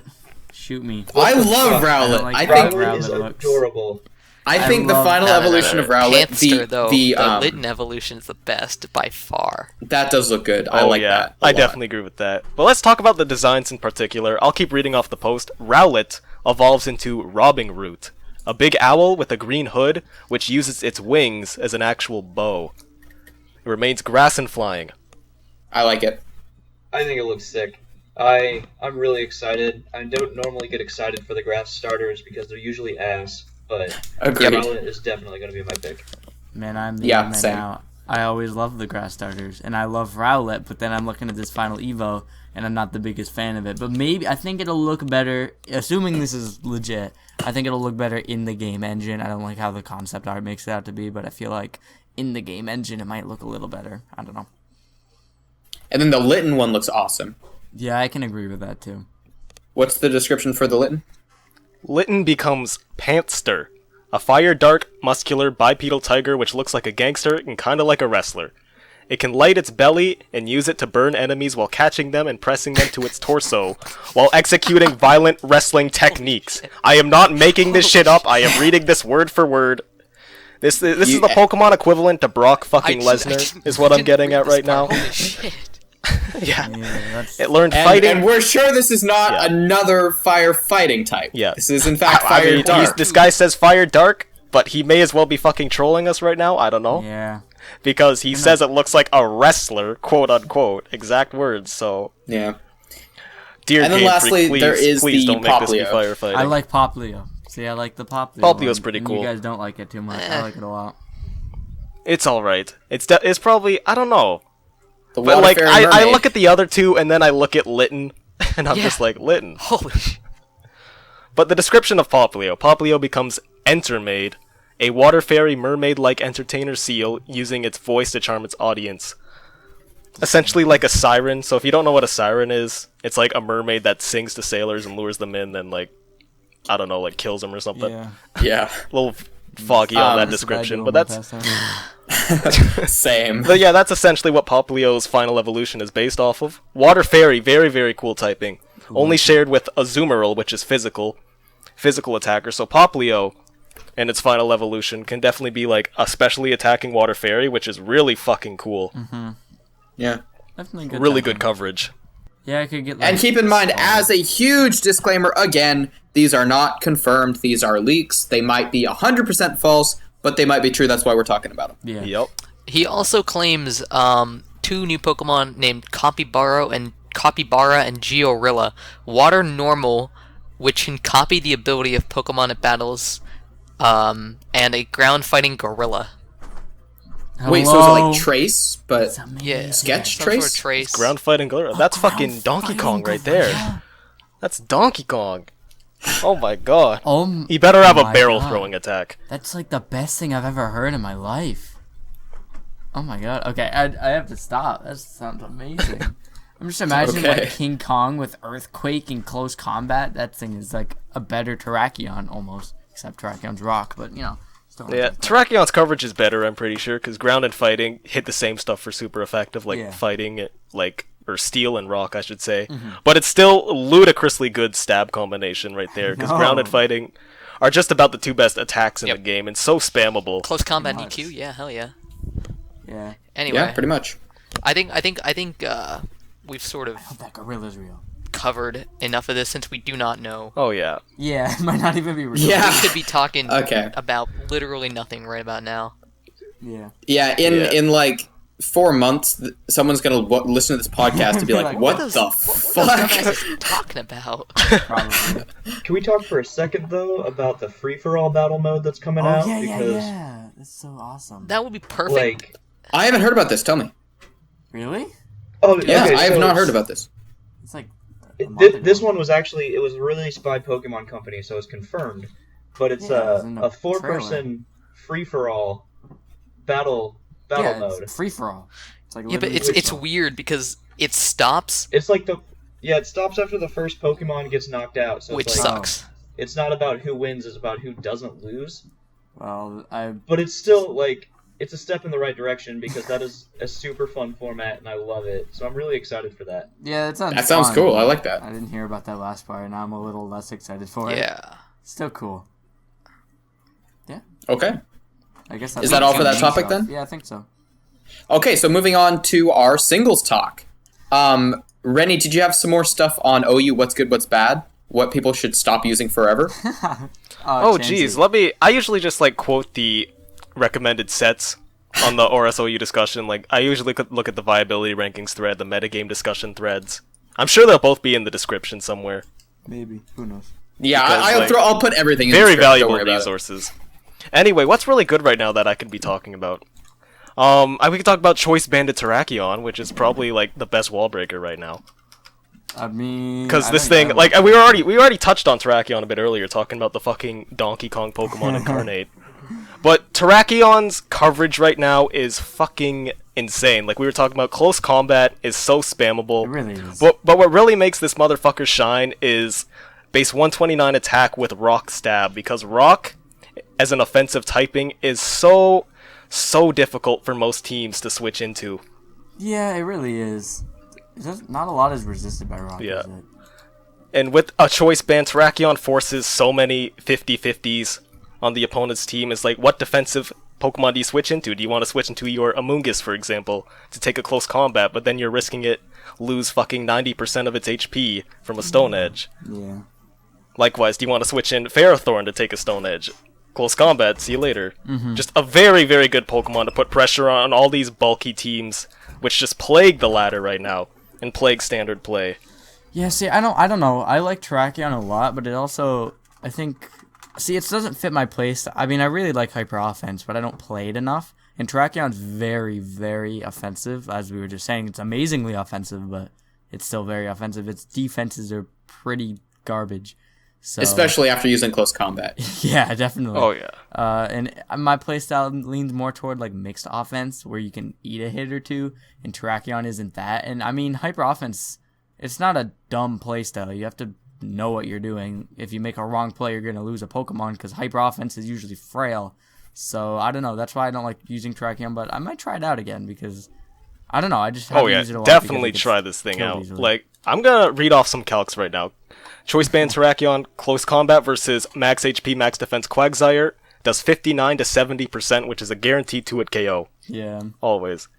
Shoot me. I love I Rowlet. don't like I Rowlet. think Rowlet is Rowlet looks- adorable. I think the love- final evolution of Rowlet, Panther, though, the the Litten evolution is the best by far. that does look good. I Oh like yeah, that. a I lot. definitely agree with that. But let's talk about the designs in particular. I'll keep reading off the post. Rowlet evolves into Robbing Root, a big owl with a green hood, which uses its wings as an actual bow. It remains grass and flying. I like it. I think it looks sick. I'm really excited. I don't normally get excited for the grass starters because they're usually ass, but Agreed. Rowlet is definitely going to be my pick. Man, I'm the Yeah, man same. now. I always love the grass starters, and I love Rowlet, but then I'm looking at this final Evo, and I'm not the biggest fan of it. But maybe, I think it'll look better, assuming this is legit, I think it'll look better in the game engine. I don't like how the concept art makes it out to be, but I feel like in the game engine it might look a little better. I don't know. And then the Litten one looks awesome. Yeah, I can agree with that too. What's the description for the Litten? Litten becomes Pantster, a fire dark, muscular, bipedal tiger which looks like a gangster and kinda like a wrestler. It can light its belly and use it to burn enemies while catching them and pressing them to its torso, while executing violent wrestling techniques. I am not making this shit up, I am reading this word for word. This is the Pokemon equivalent to Brock fucking Lesnar, is what I'm getting at right now. Holy shit. Yeah. That's, It learned And, fighting. and we're sure this is not Yeah. another fire fighting type. Yeah. This is in fact I fire mean, dark. this guy says fire dark, but he may as well be fucking trolling us right now, I don't know. yeah. Because he says it looks like a wrestler, quote unquote, exact words, so... Yeah. Dear And then Game lastly, Freak, there please, is please the don't make this be Poplio. firefighting. I like Poplio. See, I like the Poplio. Poplio's one, pretty and cool. You guys don't like it too much. I like it a lot. It's alright. It's probably, I don't know. The But Water like, Fairy I Mermaid. look at the other two, and then I look at Litten, and I'm Yeah. just like, Litten. Holy shit. But the description of Poplio. Poplio becomes Entermaid, a water fairy mermaid-like entertainer seal using its voice to charm its audience. Essentially like a siren, so if you don't know what a siren is, it's like a mermaid that sings to sailors and lures them in, then like, I don't know, like kills them or something. Yeah. Yeah. A little foggy on that That's what I description, do but on my that's... pastime. Same. But yeah, that's essentially what Poplio's final evolution is based off of. Water Fairy, very, very cool typing. Only shared with Azumarill, which is physical attacker. So Poplio, in its final evolution, can definitely be like a specially attacking Water Fairy, which is really fucking cool. Yeah. Definitely good. Really typing. good coverage. Yeah, I could get. Like, And keep in mind, as a huge disclaimer, again, these are not confirmed. These are leaks. They might be 100% false, but they might be true. That's why we're talking about them. Yeah. Yep. He also claims two new Pokemon named Capybara and Capybara, and Georilla. Water Normal, which can copy the ability of Pokemon at battles, and a ground fighting Gorilla. Wait, so is it like Trace, but Yeah, Sketch some Trace? sort of Trace. Ground fighting gorilla. That's fucking Donkey Kong right there. That's Donkey Kong. Oh my god. He better have a barrel throwing attack. That's like the best thing I've ever heard in my life. Oh my god. Okay, I have to stop. That sounds amazing. I'm just imagining Okay. like King Kong with Earthquake in close combat. That thing is like a better Terrakion almost. Except Terrakion's rock, but you know. Still Yeah, Terrakion's coverage is better, I'm pretty sure, because ground and fighting hit the same stuff for super effective, like fighting, or steel and rock, I should say. But it's still a ludicrously good stab combination right there, because ground and fighting are just about the two best attacks in the game, and so spammable. Close combat DQ, yeah, hell yeah. Yeah. Anyway, Yeah, pretty much. I think we've sort of I hope that gorilla's real. covered enough of this since we do not know. Oh yeah. Yeah, it might not even be real. Yeah. We could be talking Okay. about literally nothing right about now. Yeah. Yeah, in like 4 months, someone's gonna listen to this podcast and be like, "What the What fuck?" is he talking about? Probably. Can we talk for a second though about the free-for-all battle mode that's coming Oh out? yeah, because yeah. That's so awesome. That would be perfect. like, I haven't heard about this. Tell me. Really? oh Yeah, okay, I have so not heard about this. It's like This one was actually it was released by Pokemon Company, so it's confirmed. But it's Yeah, it was in the a four-person free-for-all battle mode. It's free for all. It's like yeah, but it's weird because it stops, It's like it stops after the first Pokemon gets knocked out. So which it's like, sucks. It's not about who wins; it's about who doesn't lose. Well, But it's still like it's a step in the right direction because that is a super fun format, and I love it. So I'm really excited for that. yeah, that sounds fun. cool. I like that. I didn't hear about that last part, and I'm a little less excited for it. Yeah. Still cool. Okay. I guess Is that all for that topic then? Yeah, I think so. Okay, so moving on to our singles talk. Renny, did you have some more stuff on OU? What's good? What's bad? What people should stop using forever? Oh Chansey. geez, I usually just like quote the recommended sets on the ORSOU discussion. Like I usually could look at the viability rankings thread, the metagame discussion threads. I'm sure they'll both be in the description somewhere. Maybe. Who knows? Yeah, Because, I'll put everything in Very the script, don't valuable worry about it. resources. Anyway, what's really good right now that I could be talking about? We could talk about Choice Bandit Terrakion, which is probably like the best wall breaker right now. I mean, Because I this think thing, like we already touched on Terrakion a bit earlier, talking about the fucking Donkey Kong Pokemon incarnate. But Terrakion's coverage right now is fucking insane. Like we were talking about, close combat is so spammable. It really is. But what really makes this motherfucker shine is base 129 attack with Rock Stab, because Rock, as an offensive typing, is so difficult for most teams to switch into. Yeah, it really is. Not a lot is resisted by rock, Yeah. is it? And with a choice ban, Terrakion forces so many 50-50s on the opponent's team. Is like, what defensive Pokemon do you switch into? Do you want to switch into your Amoonguss, for example, to take a close combat, but then you're risking it lose fucking 90% of its HP from a Stone Edge? Yeah. Likewise, do you want to switch in Ferrothorn to take a Stone Edge? Close combat, see you later. Mm-hmm. Just a very, very good Pokemon to put pressure on all these bulky teams, which just plague the ladder right now, and plague standard play. Yeah, see, I don't know. I like Terrakion a lot, but it also, I think, see, it doesn't fit my playstyle. I mean, I really like Hyper Offense, but I don't play it enough. And Terrakion's very, very offensive, as we were just saying. It's amazingly offensive, but it's still very offensive. Its defenses are pretty garbage. So, Especially after using close combat. yeah, definitely. Oh yeah. And my playstyle leans more toward like mixed offense, where you can eat a hit or two, and Terrakion isn't that. And I mean, Hyper Offense, it's not a dumb playstyle. You have to know what you're doing. If you make a wrong play, you're gonna lose a Pokemon, because Hyper Offense is usually frail. So I don't know. That's why I don't like using Terrakion, but I might try it out again, because I don't know. I just haven't used it a lot. Definitely because it try gets this thing killed out. easily. Like, I'm gonna read off some calcs right now. Choice Band Terrakion, close combat versus max HP, max defense Quagsire, does 59 to 70%, which is a guaranteed 2-hit KO. Yeah. Always.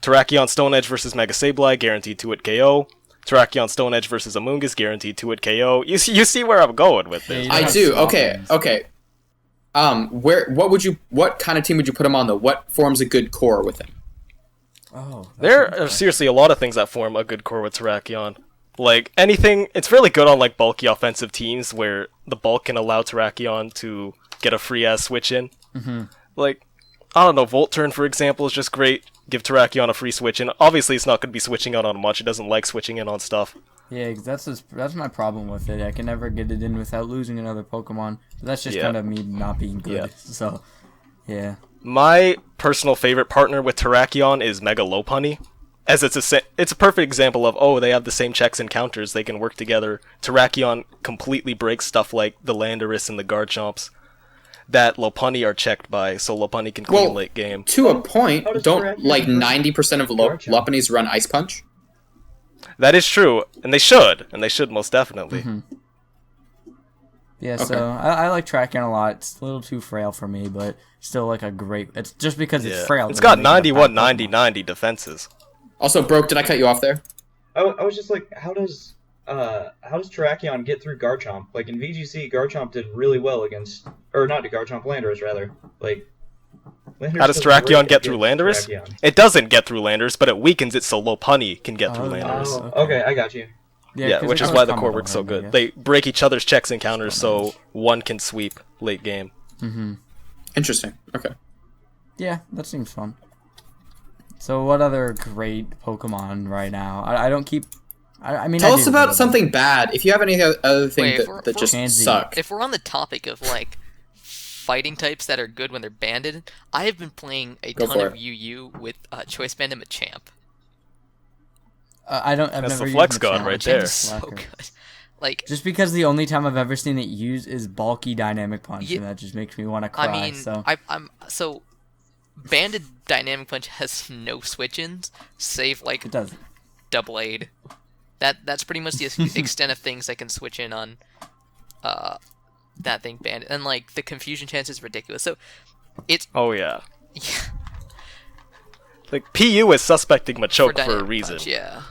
Terrakion Stone Edge versus Mega Sableye, guaranteed 2-hit KO. Terrakion Stone Edge versus Amoonguss, guaranteed 2-hit KO. You see where I'm going with this. Yeah, I do. Okay. What kind of team would you put him on though? What forms a good core with him? Oh, There are seriously a lot of things that form a good core with Terrakion. Like, anything, it's really good on, like, bulky offensive teams where the bulk can allow Terrakion to get a free-ass switch in. Mm-hmm. Like, I don't know, Volt Turn, for example, is just great. Give Terrakion a free switch in. Obviously, it's not going to be switching out on much. It doesn't like switching in on stuff. Yeah, that's my problem with it. I can never get it in without losing another Pokemon. But that's just kind of me not being good. Yeah. So, yeah. My personal favorite partner with Terrakion is Mega Lopunny, as it's a perfect example of, they have the same checks and counters, they can work together. Terrakion completely breaks stuff like the Landorus and the Garchomps that Lopunny are checked by, so Lopunny can clean late game. To a point, How does don't Terrakion like versus 90% of Garchomp? Lopunnies run Ice Punch? That is true, and they should most definitely. Mm-hmm. Yeah, Okay. so I like Terrakion a lot. It's a little too frail for me, but still like a great... It's just because it's frail. It's doesn't got make it a bad 91, 90, Pokemon. 90 defenses. Also, Broke, did I cut you off there? I was just like, how does Terrakion get through Garchomp? Like in VGC, Garchomp did really well against, or not to Garchomp, Landorus rather. Like, Landorus How does does great Terrakion get through against Landorus? Terrakion. It doesn't get through Landorus, but it weakens it so Lopunny can get through Oh, Landorus. Oh, okay, I got you. Yeah, 'cause which it is goes why the combo core works so him, I good. guess. They break each other's checks and counters so one can sweep late game. Mm-hmm. Interesting. Okay. Yeah, that seems fun. So what other great Pokemon right now? I don't keep... I mean, Tell I us do, about but- something bad. If you have any other thing Wait, that just Pansy. suck. If we're on the topic of like fighting types that are good when they're banded, I have been playing a Go ton for of it. UU with Choice Band and Machamp. I've That's never the used flex god Machamp. right Machamp there. is so Slacker. good. Like, Just because the only time I've ever seen it used is bulky dynamic punch, Yeah, and that just makes me want to cry. I mean, so I'm so banded dynamic punch has no switch-ins, save like it does. double aid. That's pretty much the extent of things I can switch in on that thing banded, and like the confusion chance is ridiculous. So it's Oh yeah. yeah, Like, PU is suspecting Machoke for a dynamic reason. punch, yeah,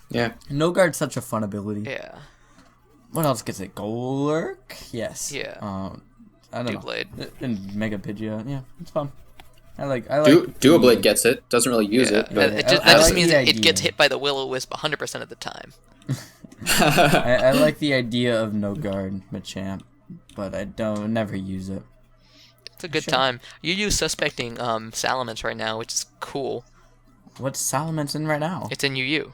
Yeah. No Guard's such a fun ability. yeah, What else gets it? Golurk? Yes. Yeah. I don't Doublade. know. And Mega Pidgeot. Yeah, it's fun. I like. Duoblade gets it. Doesn't really use yeah. it. But That I just like means the it gets idea. hit by the Will-O-Wisp 100% of the time. I like the idea of No Guard Machamp, but I don't never use it. It's a good Sure. time. You use suspecting Salamence right now, which is cool. What's Salamence in right now? It's in UU.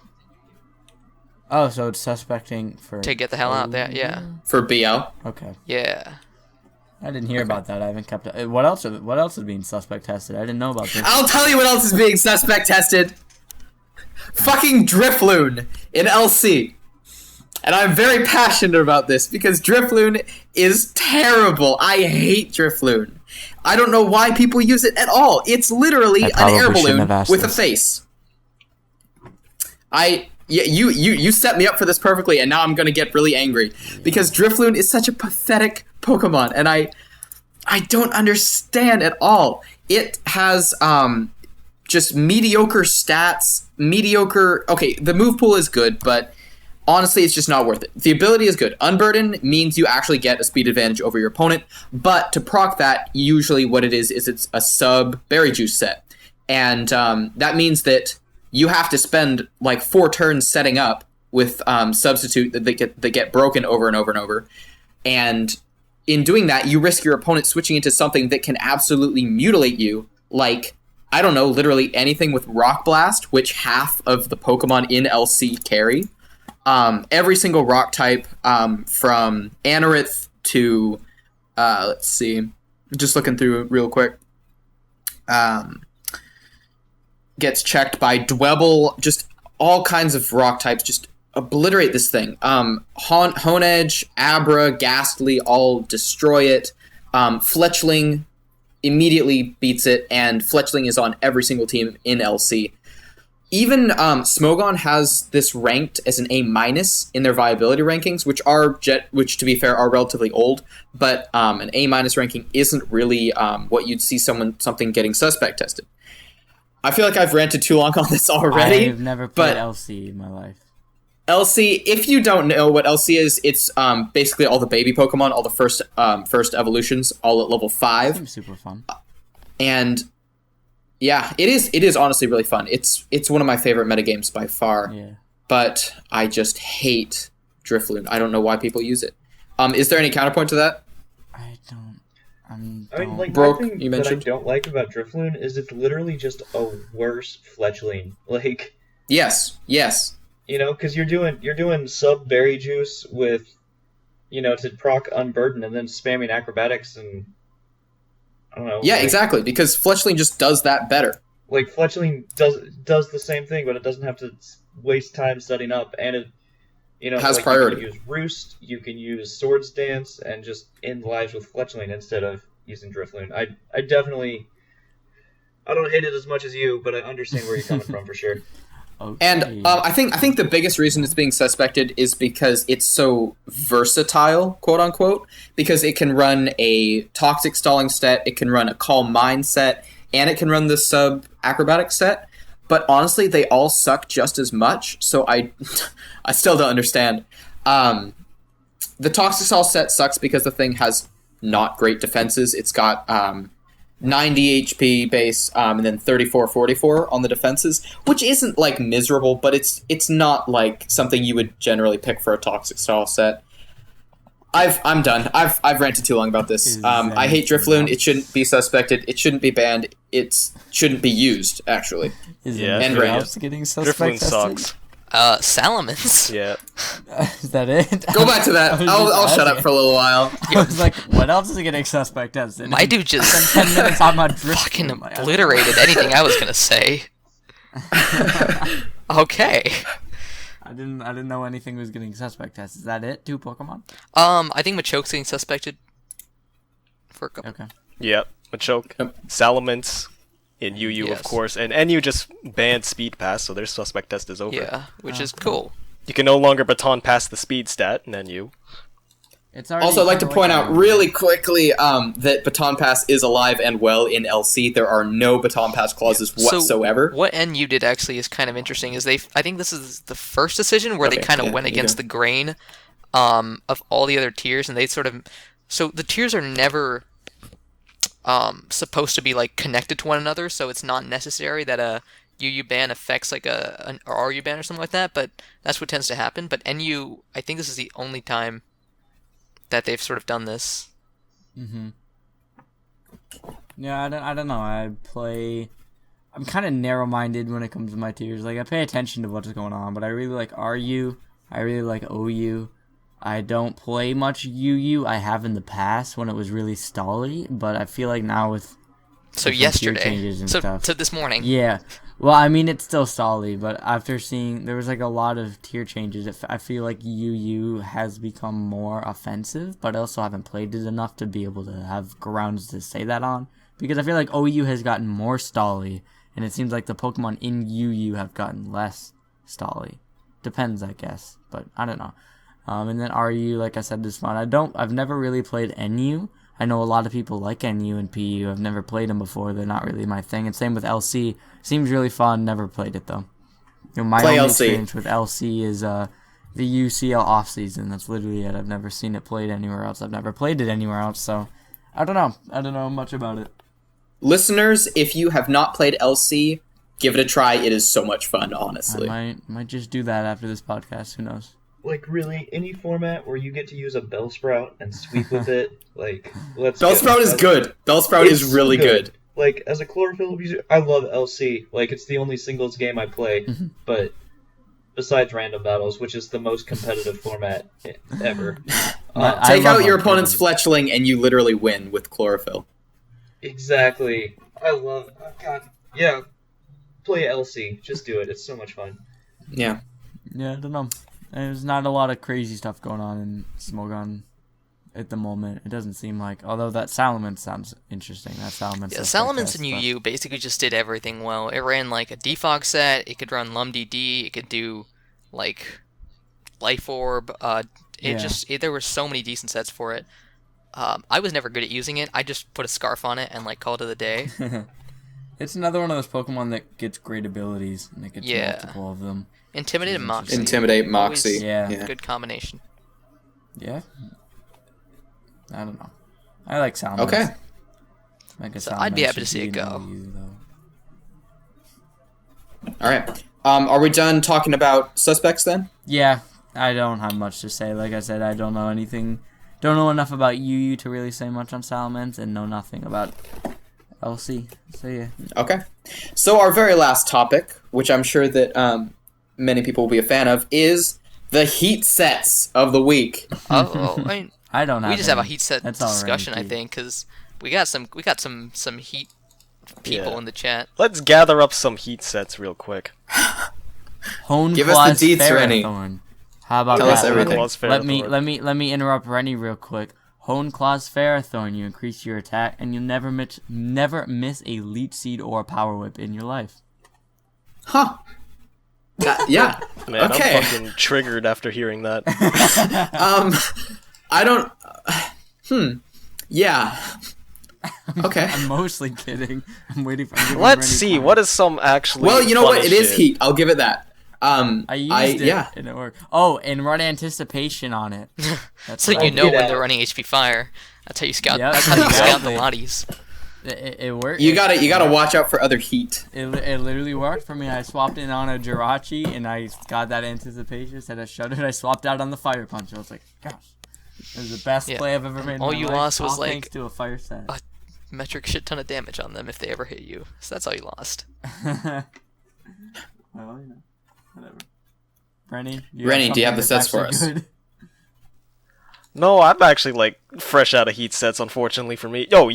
Oh, so it's suspecting for To get the hell out there, yeah. for BL. Okay, Yeah. I didn't hear about that. I haven't kept up. What else? What else is being suspect tested? I didn't know about this. I'll tell you what else is being suspect tested. Fucking Drifloon in LC. And I'm very passionate about this because Drifloon is terrible. I hate Drifloon. I don't know why people use it at all. It's literally I an probably air shouldn't balloon have asked with this. a face. You set me up for this perfectly, and now I'm gonna get really angry because Drifloon is such a pathetic Pokemon, and I don't understand at all. It has just mediocre stats, mediocre. Okay, the move pool is good, but honestly, it's just not worth it. The ability is good. Unburden means you actually get a speed advantage over your opponent, but to proc that, usually what it is it's a sub berry juice set, and that means that you have to spend like 4 turns setting up with substitute that they get broken over and over and over, and in doing that, you risk your opponent switching into something that can absolutely mutilate you, like, I don't know, literally anything with Rock Blast, which half of the Pokemon in LC carry. Every single rock type, from Anorith to, let's see, just looking through real quick, gets checked by Dwebble, just all kinds of rock types, just obliterate this thing. Honedge, Abra, Ghastly all destroy it. Fletchling immediately beats it, and Fletchling is on every single team in LC. Even Smogon has this ranked as an A- in their viability rankings, which to be fair are relatively old, but an A- ranking isn't really what you'd see something getting suspect tested. I feel like I've ranted too long on this already. I've never played but LC in my life. LC, if you don't know what LC is, it's basically all the baby Pokemon, all the first evolutions, all at level 5. Seems super fun. And Yeah, it is. It is honestly really fun. It's one of my favorite metagames by far. Yeah. But I just hate Drifloon. I don't know why people use it. Is there any counterpoint to that? I don't. I mean, like, Broke, one thing you that I mentioned? don't like about Drifloon is it's literally just a worse fletchling. Like, Yes. you know, because you're doing sub berry juice with, you know, to proc unburden and then spamming acrobatics and I don't know. Yeah, like, exactly. Because Fletchling just does that better. Like fletchling does the same thing, but it doesn't have to waste time setting up, and it, you know, Has like priority. You can use Roost, you can use Swords Dance, and just end lives with fletchling instead of using Drifloon. I definitely, I don't hate it as much as you, but I understand where you're coming from for sure. Okay. And I think the biggest reason it's being suspected is because it's so versatile, quote unquote, because it can run a toxic stalling set, it can run a calm mind set, and it can run the sub acrobatic set. But honestly, they all suck just as much. So I still don't understand. The toxic stall set sucks because the thing has not great defenses. It's got 90 HP base, and then 44 on the defenses, which isn't like miserable, but it's not like something you would generally pick for a toxic style set. I'm done. I've ranted too long about this. I hate Drifloon. It shouldn't be suspected. It shouldn't be banned. It shouldn't be used, actually. Is Yeah, anything and else getting suspect Drifloon tested? sucks. Salamence. Yeah. Is that it? Go back to that. I was I'll just shut up asking. for a little while. I was like, what else is getting suspect tested? My dude just Spend 10 minutes on my Drifloon. fucking I'm like, obliterated anything I was gonna say. Okay. I didn't know anything was getting suspect tested. Is that it? 2 Pokemon? I think Machoke's getting suspected for a couple. Okay. Yep. Machoke, Yep. Salamence, and UU, Yes. of course. And NU just banned Speed Pass, so their suspect test is over. Yeah, which is cool. You can no longer baton pass the speed stat in NU. It's already Also, I'd like to kinda point out that. really quickly that Baton Pass is alive and well in LC. There are no Baton Pass clauses whatsoever. So what NU did actually is kind of interesting. Is I think this is the first decision where they Okay, kind of yeah, went there you against go. the grain of all the other tiers, and they sort of. So the tiers are never supposed to be like connected to one another, so it's not necessary that a UU ban affects like an RU ban or something like that. But that's what tends to happen. But NU, I think this is the only time that they've sort of done this. Yeah, I don't know. I'm kind of narrow-minded when it comes to my tiers. Like, I pay attention to what's going on, but I really like RU. I really like OU. I don't play much UU. I have in the past when it was really stally, but I feel like now with So different tier yesterday, changes and so stuff. so this morning. Yeah. Well, I mean, it's still stally, but after seeing there was like a lot of tier changes, I feel like UU has become more offensive, but I also haven't played it enough to be able to have grounds to say that on. Because I feel like OU has gotten more stally, and it seems like the Pokemon in UU have gotten less stally. Depends, I guess, but I don't know. And then RU, like I said, is fun. I've never really played NU. I know a lot of people like NU and PU. I've never played them before. They're not really my thing. And same with LC. Seems really fun. Never played it though. You know, my Play only LC. experience with LC is the UCL off season. That's literally it. I've never seen it played anywhere else. I've never played it anywhere else. So I don't know. I don't know much about it. Listeners, if you have not played LC, give it a try. It is so much fun, honestly. I might just do that after this podcast. Who knows? Like, really, any format where you get to use a Bellsprout and sweep with it, like, let's Bellsprout is good. Bellsprout is It's really good. Like, as a chlorophyll user, I love LC. Like, it's the only singles game I play, but besides random battles, which is the most competitive format ever. I Take love out your Arcade. opponent's Fletchling and you literally win with Chlorophyll. Exactly. I love. Oh God. Yeah. Play LC. Just do it. It's so much fun. Yeah. Yeah, I don't know. There's not a lot of crazy stuff going on in Smogon at the moment. It doesn't seem like. Although that Salamence sounds interesting. That Salamence. Yeah, is Salamence and fantastic. UU basically just did everything well. It ran like a defog set. It could run Lum DD. It could do like Life Orb. There were so many decent sets for it. I was never good at using it. I just put a scarf on it and like called it a day. It's another one of those Pokemon that gets great abilities, and it gets Yeah. multiple of them. Intimidate and Moxie. Intimidate, Moxie. Always Yeah. Good combination. Yeah. I don't know. I like Salamence. Okay. Like a So I'd be Salamence happy to should see be it in go. OU, though. All right. Are we done talking about suspects then? Yeah, I don't have much to say. Like I said, I don't know anything. Don't know enough about UU to really say much on Salamence, and know nothing about LC. So yeah. Okay. So our very last topic, which I'm sure that many people will be a fan of, is the heat sets of the week. Oh, I mean, I don't have. we just any. have a heat set That's all discussion, Renny I T. think, because we got some heat people Yeah. in the chat. Let's gather up some heat sets real quick. Give us the deets, Ferrothorn. Renny. How about Tell that? us everything. Let me interrupt Renny real quick. Honeclaw's Ferrothorn. You increase your attack, and you'll never miss a Leech Seed or a Power Whip in your life. Huh. Yeah. Man, Okay. I'm fucking triggered after hearing that. I don't. Yeah. Okay. I'm mostly kidding. I'm waiting for. I'm giving Let's Renny see, time. what is some actually Well, you know what? fun It is shit? heat. I'll give it that. I used it, yeah. and it worked. Oh, and run anticipation on it. That's So what I you did. know when that. they're running HP Fire. That's how you scout. Yep, That's how you scout the exactly. lotties. It worked. You gotta watch out for other heat. It literally worked for me. I swapped in on a Jirachi, and I got that anticipation. Said I shuddered. I swapped out on the Fire Punch. I was like, gosh, it was the best Yeah. play I've ever made. In All my you life, lost was, all like, thanks to a fire set. Metric shit ton of damage on them if they ever hit you. So that's all you lost. Well, you know, whatever. Renny, Renny, do you have the sets for us? Good? No, I'm actually like fresh out of heat sets, unfortunately for me. Yo, I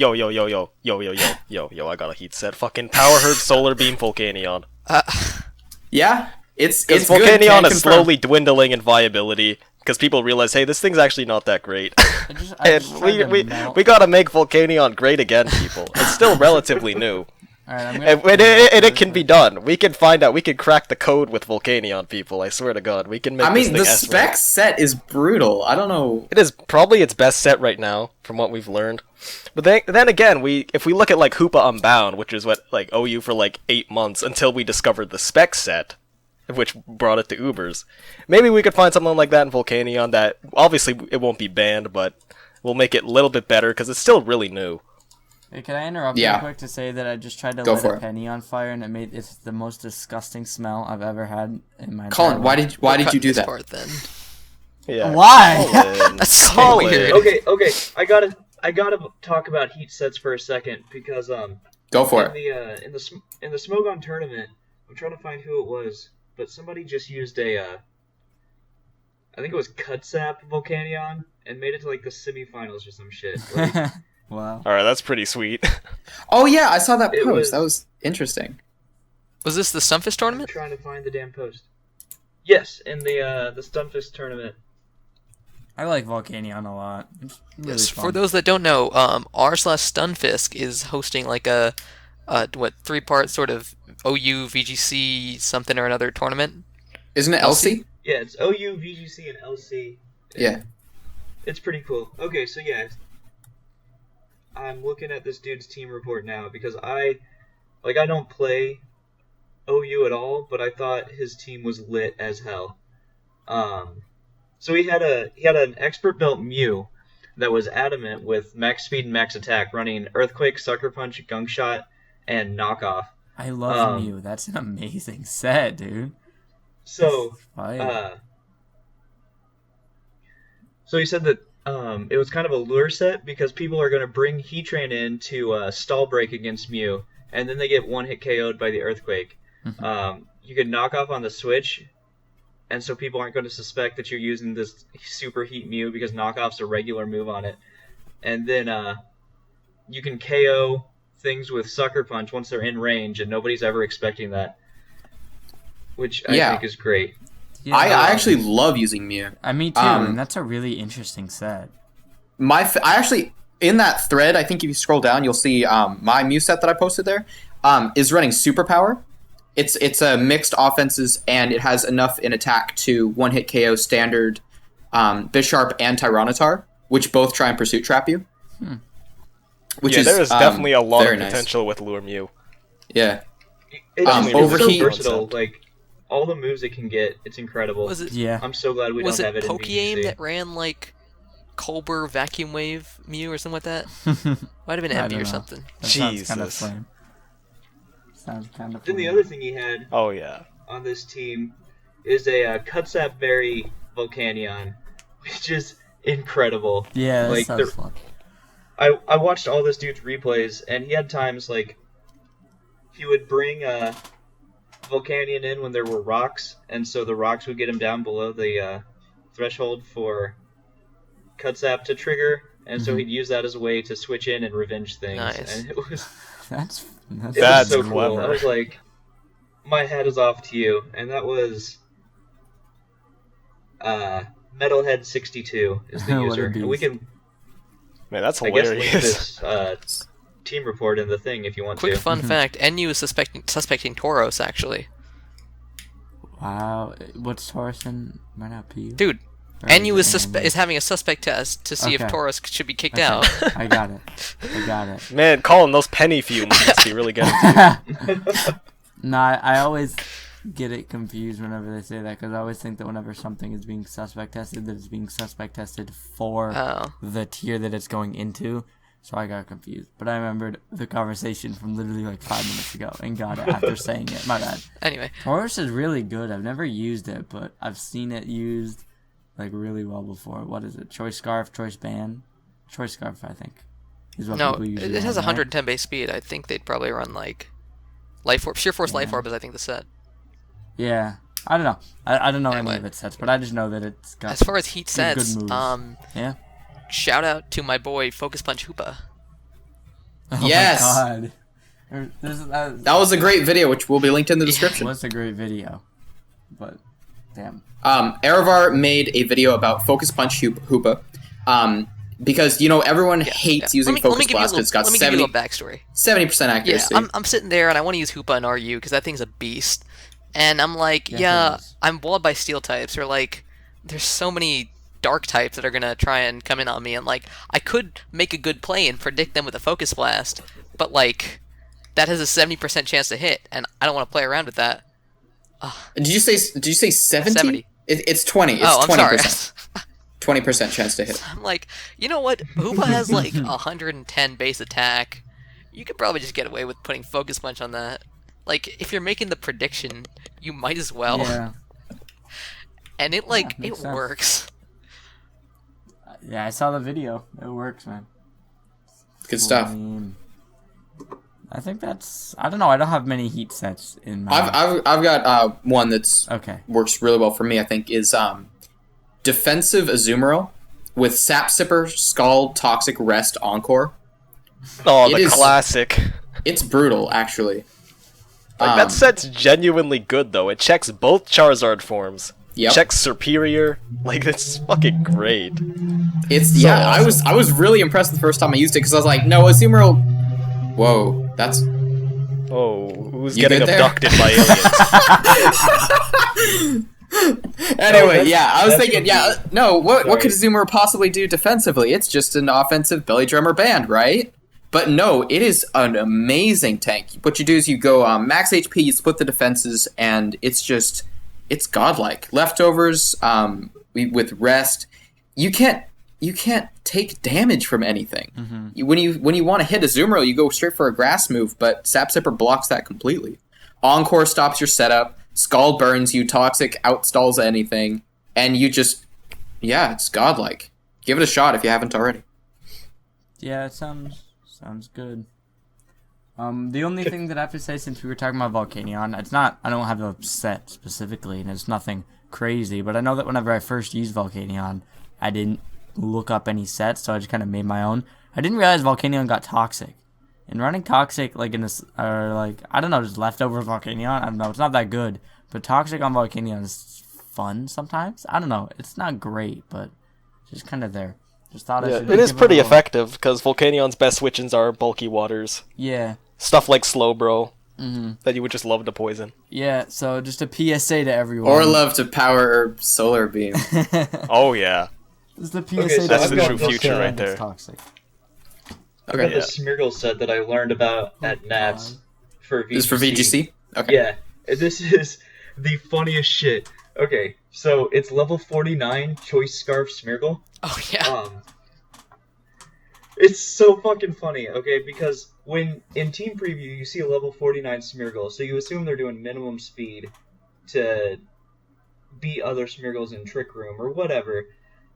got a heat set. Fucking Power Herb Solar Beam Volcanion. Yeah, it's Because good. Volcanion Can't is confirm. slowly dwindling in viability. Because people realize, hey, this thing's actually not that great. I And just tried to melt. we gotta make Volcanion great again, people. It's still relatively new. Alright, I'm And gonna. it can be done. We can find out. We can crack the code with Volcanion, people. I swear to God, we can make. I mean, the this thing S-rank. spec set is brutal. I don't know. It is probably its best set right now, from what we've learned. But then again, if we look at like Hoopa Unbound, which is what like OU for like 8 months until we discovered the spec set, which brought it to Ubers. Maybe we could find something like that in Volcanion that obviously it won't be banned, but will make it a little bit better because it's still really new. Hey, can I interrupt Yeah. real quick to say that I just tried to Go light for a it. penny on fire, and it's the most disgusting smell I've ever had in my. Colin, entire why life. did We'll you cut do this that? part then. Yeah. Why? Colin. That's so Colin. weird. Okay. I gotta talk about heat sets for a second because Go for in it. the in the Smogon tournament, I'm trying to find who it was, but somebody just used a I think it was Cutsap Volcanion and made it to like the semifinals or some shit. Like, Wow. All right, that's pretty sweet. Oh yeah, I saw that It post. was- That was interesting. Was this the Stunfish I'm tournament? trying to find the damn post. Yes, in the Stunfish tournament. I like Volcanion a lot. It's really Yes, fun. for those that don't know, r/Stunfisk is hosting like a 3-part sort of OU VGC something or another tournament. Isn't it Elsie? Yeah, it's OU, VGC, and LC. Yeah. It's pretty cool. Okay, so yeah, I'm looking at this dude's team report now because I don't play OU at all, but I thought his team was lit as hell. So he had an expert built Mew that was adamant with max speed and max attack, running Earthquake, Sucker Punch, Gunk Shot, and Knockoff. I love Mew. That's an amazing set, dude. So Fire. So he said that it was kind of a lure set because people are going to bring Heatran in to stall break against Mew, and then they get one-hit KO'd by the Earthquake. You can knock off on the switch, and so people aren't going to suspect that you're using this Super Heat Mew because knockoff's a regular move on it. And then you can KO things with Sucker Punch once they're in range, and nobody's ever expecting that, which I Yeah. think is great. Yeah, I actually love using Mew. me too, um, and that's a really interesting set. I actually, in that thread, I think if you scroll down, you'll see my Mew set that I posted there is running Superpower. It's a mixed offenses, and it has enough in attack to one-hit KO standard Bisharp and Tyranitar, which both try and Pursuit Trap you. Which yeah, is there is definitely a lot of very nice. potential with Lure Mew. Yeah. It's Overheat- so versatile. Like all the moves it can get, it's incredible. Was it Yeah. I'm so glad we was don't it have it in Pokeaim VGC. that ran like Colbur Vacuum Wave Mew or something like that? Might have been I empty don't or know. something. That sounds kind of Jesus. lame. sounds kind of. Then the other thing he had Oh yeah. on this team is a Cutsap Berry Volcanion, which is incredible. Yeah, that like sounds fun. I watched all this dude's replays, and he had times like he would bring Volcanion in when there were rocks, and so the rocks would get him down below the threshold for Cutsap to trigger, and so he'd use that as a way to switch in and revenge things. Nice. And it was That's so clever. cool. I was like, my hat is off to you, and that was Metalhead62 is the What a user. And we beast. can, Man, that's I guess, link hilarious. this team report in the thing if you want Quick to. fun fact: NU is suspecting Tauros actually. Wow. What's Taurus and might not be? Dude, Or NU is is it anime? having a suspect test to see if Okay. Tauros should be kicked Okay, out. I got it. I got it. Man, Colin, those penny fumes must be really getting to you. No, I always get it confused whenever they say that because I always think that whenever something is being suspect tested, that it's being suspect tested for Oh. the tier that it's going into. So I got confused. But I remembered the conversation from literally like 5 minutes ago and got it after saying it. My bad. Anyway, Taurus is really good. I've never used it, but I've seen it used like really well before. What is it? Choice Scarf, Choice Band? Choice Scarf, I think. Is what no, people usually it has run, right? 110 base speed. I think they'd probably run like Life Orb. Sheer Force Life Yeah. Orb is I think the set. Yeah. I don't know. I don't know Anyway. any of its sets, but I just know that it's got As far as heat good sets, moves. Yeah. shout out to my boy Focus Punch Hoopa. Oh Yes. my god. That was a great video, which will be linked in the It description. was a great video. But, damn. Aravar made a video about Focus Punch Hoopa. Because, you know, everyone hates using Let me Focus give you a Blast little, because it's got let me give you a little backstory. 70% Yeah, accuracy. I'm sitting there and I want to use Hoopa and RU because that thing's a beast. And I'm like, Yeah, yeah, it is. I'm walled by steel types, or like, there's so many dark types that are gonna try and come in on me, and like, I could make a good play and predict them with a Focus Blast, but like, that has a 70% chance to hit, and I don't want to play around with that. Did you say 70? 70. It's 20. It's Oh, I'm 20%. sorry. 20% chance to hit. I'm like, you know what? Hoopa has like 110 base attack. You could probably just get away with putting Focus Punch on that. Like, if you're making the prediction, you might as well. Yeah. And it makes it sense. works. Yeah, I saw the video. It works, man. Good stuff. I think that's... I don't know. I don't have many heat sets in my... I've got one that's Okay. works really well for me, I think, is Defensive Azumarill with Sap Sipper, Scald, Toxic, Rest, Encore. Oh, It the is- classic. It's brutal, actually. Like, that set's genuinely good, though. It checks both Charizard forms. Yep. Checks Superior. Like, it's fucking great. It's So yeah. awesome. I was really impressed the first time I used it because I was like, no, Azumarill. Whoa, that's Oh, who's You getting good there? abducted by aliens? anyway. Yeah, I was that's thinking, what yeah, we- no. What could Sorry. Azumarill possibly do defensively? It's just an offensive belly drummer band, right? But no, it is an amazing tank. What you do is you go max HP, you split the defenses, and it's godlike. Leftovers with rest, you can't take damage from anything. When you want to hit Azumarill, you go straight for a grass move, but Sap Sipper blocks that completely. Encore stops your setup. Scald burns you. Toxic outstalls anything, and you just it's godlike. Give it a shot if you haven't already. Yeah, it sounds good. The only thing that I have to say, since we were talking about Volcanion, it's not, I don't have a set specifically, and it's nothing crazy, but I know that whenever I first used Volcanion, I didn't look up any sets, so I just kind of made my own. I didn't realize Volcanion got Toxic. And running Toxic, like, in this, or like, I don't know, just leftover Volcanion, I don't know, it's not that good, but Toxic on Volcanion is fun sometimes. I don't know, it's not great, but just kind of there. Just thought I Yeah, should it is give pretty a little- effective, because Volcanion's best switch-ins are bulky waters. Yeah. Stuff like Slowbro, that you would just love to poison. Yeah, so just a PSA to everyone. Or love to power or solar beam. Oh, yeah. Just a PSA Okay, so to That's I've the got true this, future right Volcanion there. that's toxic. I've got Okay, this Smeargle set that I learned about at Nats for VGC. this is for VGC. Okay. Yeah, this is the funniest shit. Okay, so it's level 49 Choice Scarf Smeargle. Oh yeah. It's so fucking funny, okay? Because when in team preview you see a level 49 Smeargle, so you assume they're doing minimum speed to beat other Smeargles in Trick Room or whatever.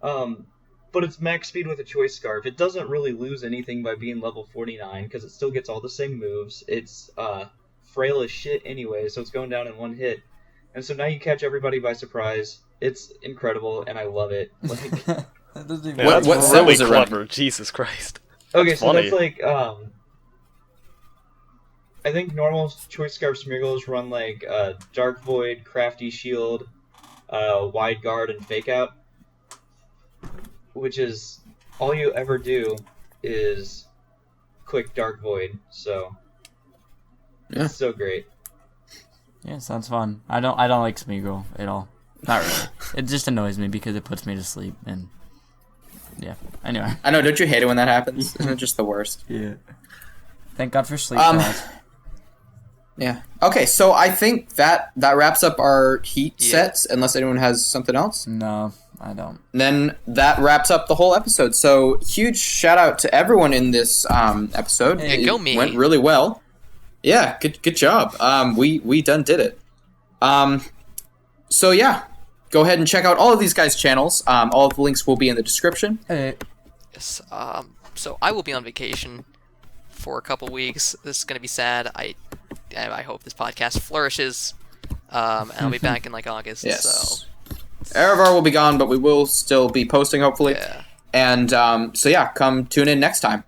But it's max speed with a Choice Scarf. It doesn't really lose anything by being level 49 because it still gets all the same moves. It's frail as shit anyway, so it's going down in one hit. And so now you catch everybody by surprise. It's incredible, and I love it. Like, that's what set really was it clever. running? Jesus Christ. okay, so funny. that's like I think normal Choice Scarf Smeargles run like Dark Void, Crafty Shield, Wide Guard, and Fake Out, which is all you ever do is quick Dark Void. So Yeah. it's so great. Yeah, sounds fun. I don't like Smeagol at all. Not really. It just annoys me because it puts me to sleep and yeah. Anyway. I know, don't you hate it when that happens? Isn't it just the worst? Yeah. Thank God for sleep. Yeah. Okay, so I think that wraps up our heat Yeah. sets, unless anyone has something else. No, I don't. Then that wraps up the whole episode. So huge shout out to everyone in this episode. Yeah, It go me. went really well. Yeah, good job. We done did it. So yeah, go ahead and check out all of these guys' channels. All of the links will be in the description. Yes, so I will be on vacation for a couple weeks. This is gonna be sad. I hope this podcast flourishes. And I'll be back in like August. Yes. So Aravar will be gone, but we will still be posting hopefully. yeah. And so yeah, come tune in next time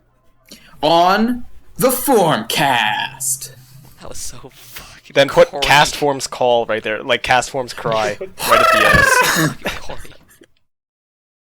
on the FormCast. That was so fucking Then put corny. Cast Form's call right there, like Cast Form's cry right at the end. Corny.